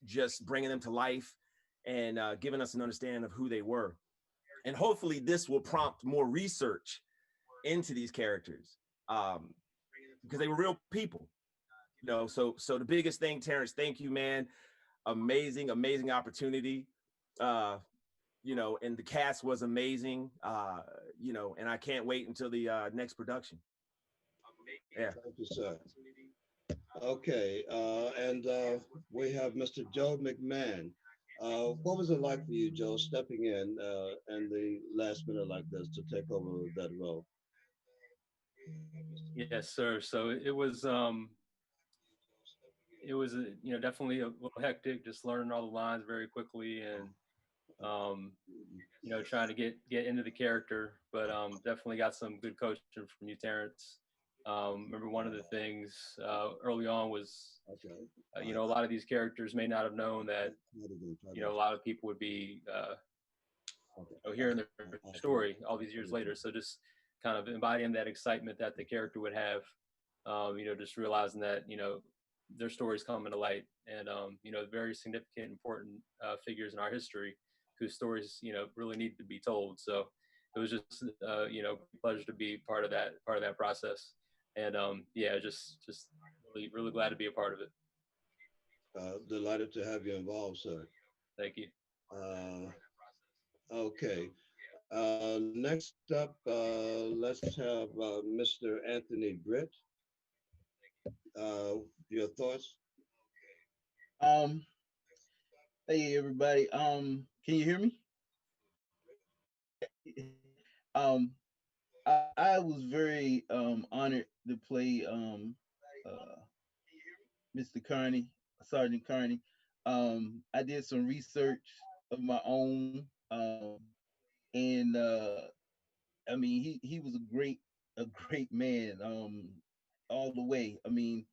just bringing them to life and giving us an understanding of who they were. And hopefully this will prompt more research into these characters, because they were real people. So the biggest thing, Terrence, thank you, man. Amazing opportunity. And the cast was amazing. And I can't wait until the next production. Yeah. Thank you, sir. Okay, and we have Mr. Joe McMahon. What was it like for you, Joe, stepping in the last minute like this to take over that role? Yes, sir. So it was definitely a little hectic, just learning all the lines very quickly and trying to get into the character, but definitely got some good coaching from you, Terrence. Remember one of the things early on was, a lot of these characters may not have known that, a lot of people would be hearing their story all these years later. So just kind of embodying that excitement that the character would have, just realizing that, their stories come into light and, very significant, important figures in our history whose stories, really need to be told. So it was just, a pleasure to be part of that process. And just really, really glad to be a part of it. Delighted to have you involved, sir. Thank you. Okay. Next up, let's have Mr. Anthony Britt. Your thoughts? Hey everybody. Can you hear me? I was very honored to play Mr. Carney, Sergeant Carney. I did some research of my own, and I mean he was a great man, all the way. I mean,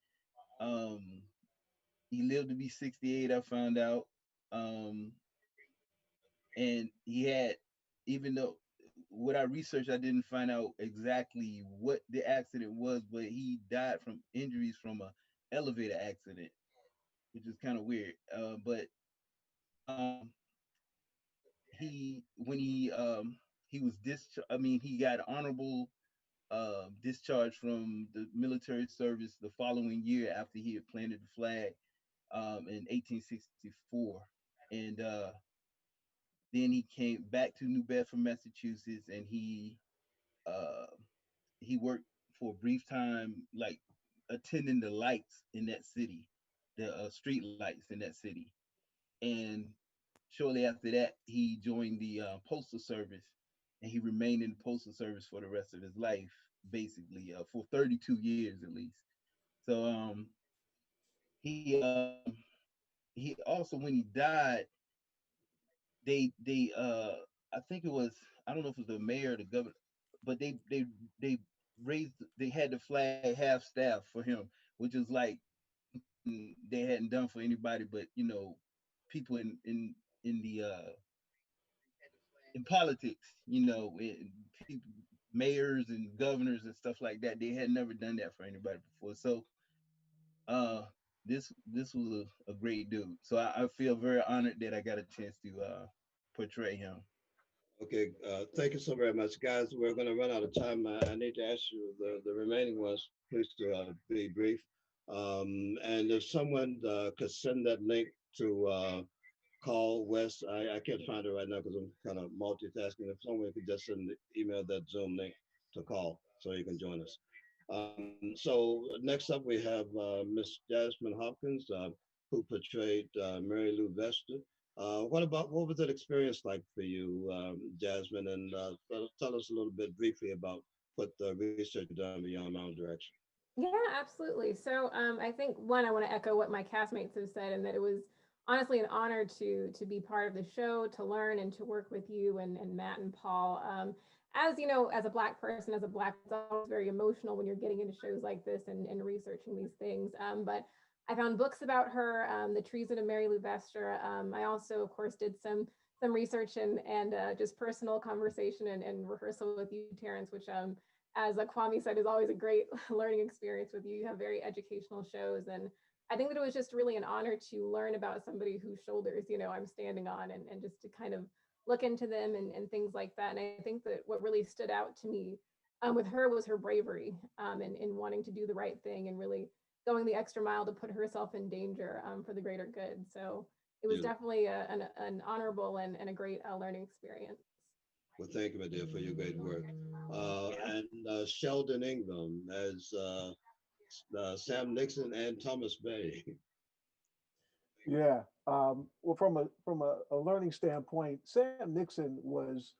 he lived to be 68. I found out, and he had, even though what I researched, I didn't find out exactly what the accident was, but he died from injuries from a elevator accident, which is kind of weird. But when he was discharged, I mean, he got honorable discharge from the military service the following year after he had planted the flag in 1864, and then he came back to New Bedford, Massachusetts, and he worked for a brief time, like attending the lights in that city, the street lights in that city. And shortly after that, he joined the postal service, and he remained in the postal service for the rest of his life, basically for 32 years at least. So he also, when he died, they I think it was, I don't know if it was the mayor or the governor, but they had the flag half staff for him, which is like they hadn't done for anybody but people in the in politics, people, mayors and governors and stuff like that. They had never done that for anybody before. So this was a great dude. So I feel very honored that I got a chance to portray him. Okay, thank you so very much, guys. We're going to run out of time. I need to ask you the remaining ones, please, to be brief. And if someone could send that link to call Wes, I can't find it right now because I'm kind of multitasking. If someone could just email that Zoom link to call so you can join us. So next up, we have Miss Jasmine Hopkins, who portrayed Mary Lou Vester. What was that experience like for you, Jasmine? And tell us a little bit briefly about what the research done beyond my own direction. Yeah, absolutely. So I think I want to echo what my castmates have said, and that it was honestly an honor to be part of the show, to learn and to work with you and Matt and Paul. As you know, as a Black person, as a Black, it's always very emotional when you're getting into shows like this and researching these things. But I found books about her, The Treason of Mary Lou Vester. I also, of course, did some research and just personal conversation and rehearsal with you, Terrence, which as Kwame said, is always a great learning experience with you. You have very educational shows. And I think that it was just really an honor to learn about somebody whose shoulders, I'm standing on, and just to kind of look into them and things like that. And I think that what really stood out to me with her was her bravery in wanting to do the right thing and really going the extra mile to put herself in danger for the greater good. So it was definitely an honorable and a great learning experience. Well, thank you, my dear, for your great work. And Sheldon Ingram as Sam Nixon and Thomas Baine. Yeah. Well, from a learning standpoint, Sam Nixon was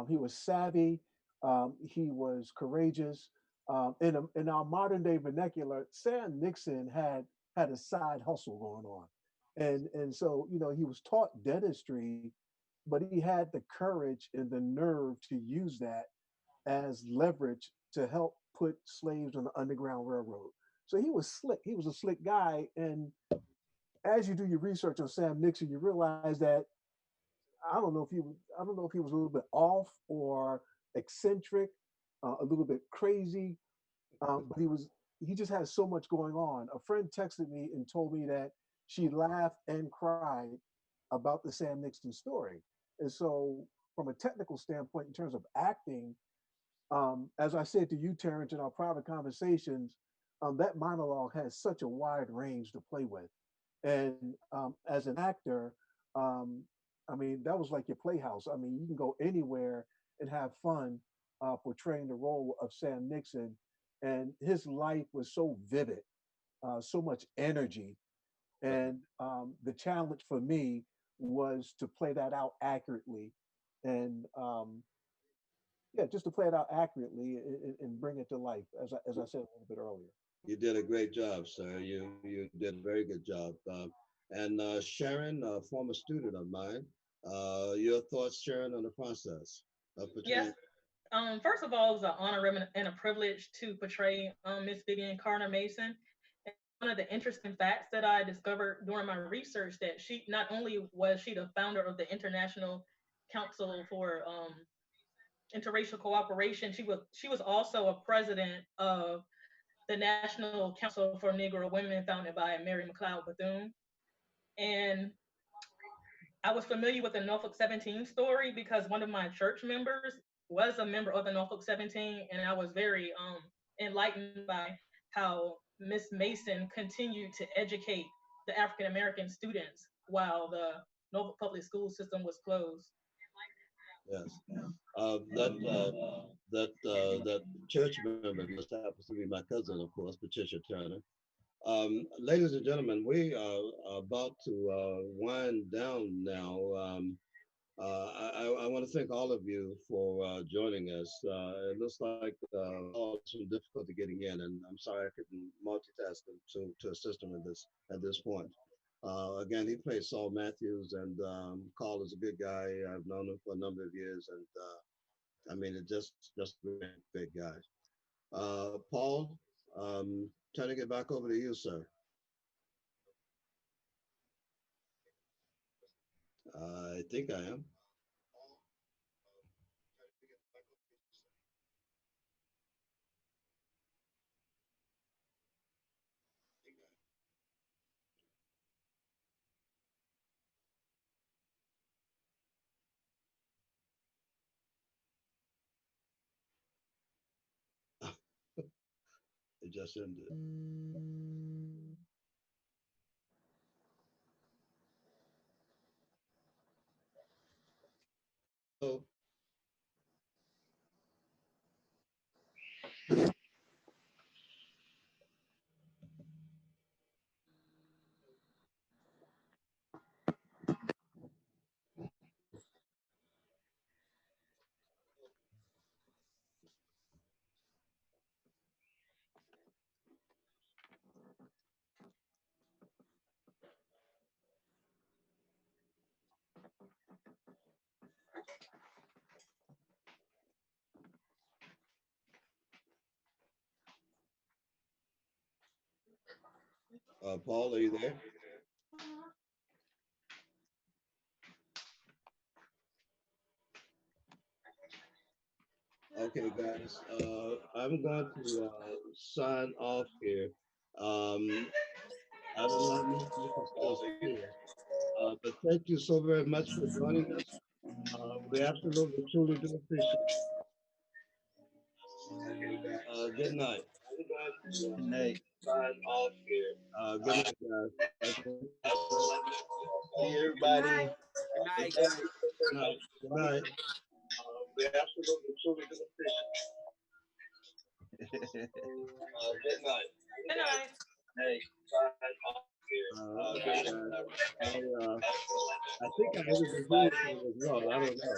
he was savvy, he was courageous. In our modern day vernacular, Sam Nixon had a side hustle going on, and so he was taught dentistry, but he had the courage and the nerve to use that as leverage to help put slaves on the Underground Railroad. So he was slick. He was a slick guy, and as you do your research on Sam Nixon, you realize that I don't know if he was a little bit off or eccentric, a little bit crazy, but he just had so much going on. A friend texted me and told me that she laughed and cried about the Sam Nixon story. And so, from a technical standpoint, in terms of acting, as I said to you, Terrence, in our private conversations, that monologue has such a wide range to play with. And as an actor, um, I mean, that was like your playhouse. I mean, you can go anywhere and have fun portraying the role of Sam Nixon. And his life was so vivid, so much energy. And the challenge for me was to play that out accurately. And yeah, just to play it out accurately and bring it to life, as I said a little bit earlier. You did a great job, sir. You did a very good job. And Sharon, a former student of mine, your thoughts, Sharon, on the process of portraying? Yes. First of all, it was an honor and a privilege to portray Miss Vivian Carter Mason. And one of the interesting facts that I discovered during my research that she not only was she the founder of the International Council for Interracial Cooperation, she was also a president of the National Council for Negro Women, founded by Mary McLeod Bethune. And I was familiar with the Norfolk 17 story because one of my church members was a member of the Norfolk 17, and I was very enlightened by how Miss Mason continued to educate the African American students while the Norfolk public school system was closed. Yes. That church member just happens to be my cousin, of course, Patricia Turner. Ladies and gentlemen, we are about to wind down now. I want to thank all of you for joining us. It looks like some difficulty getting in, and I'm sorry I couldn't multitask to assist him at this point. Again, he plays Saul Matthews, and Carl is a good guy. I've known him for a number of years, and I mean, it's just a great guy. Paul, turning it back over to you, sir. I think I am. It just ended. So, Paul, are you there? Okay, guys, I'm going to sign off here. I don't know if you can still hear us, but thank you so very much for joining us. We absolutely, truly do appreciate it. Good night. Good night. Good night, guys. Hey, everybody. Good night. Good night. Good night. Good night. I think I heard the whole thing was wrong. I don't know.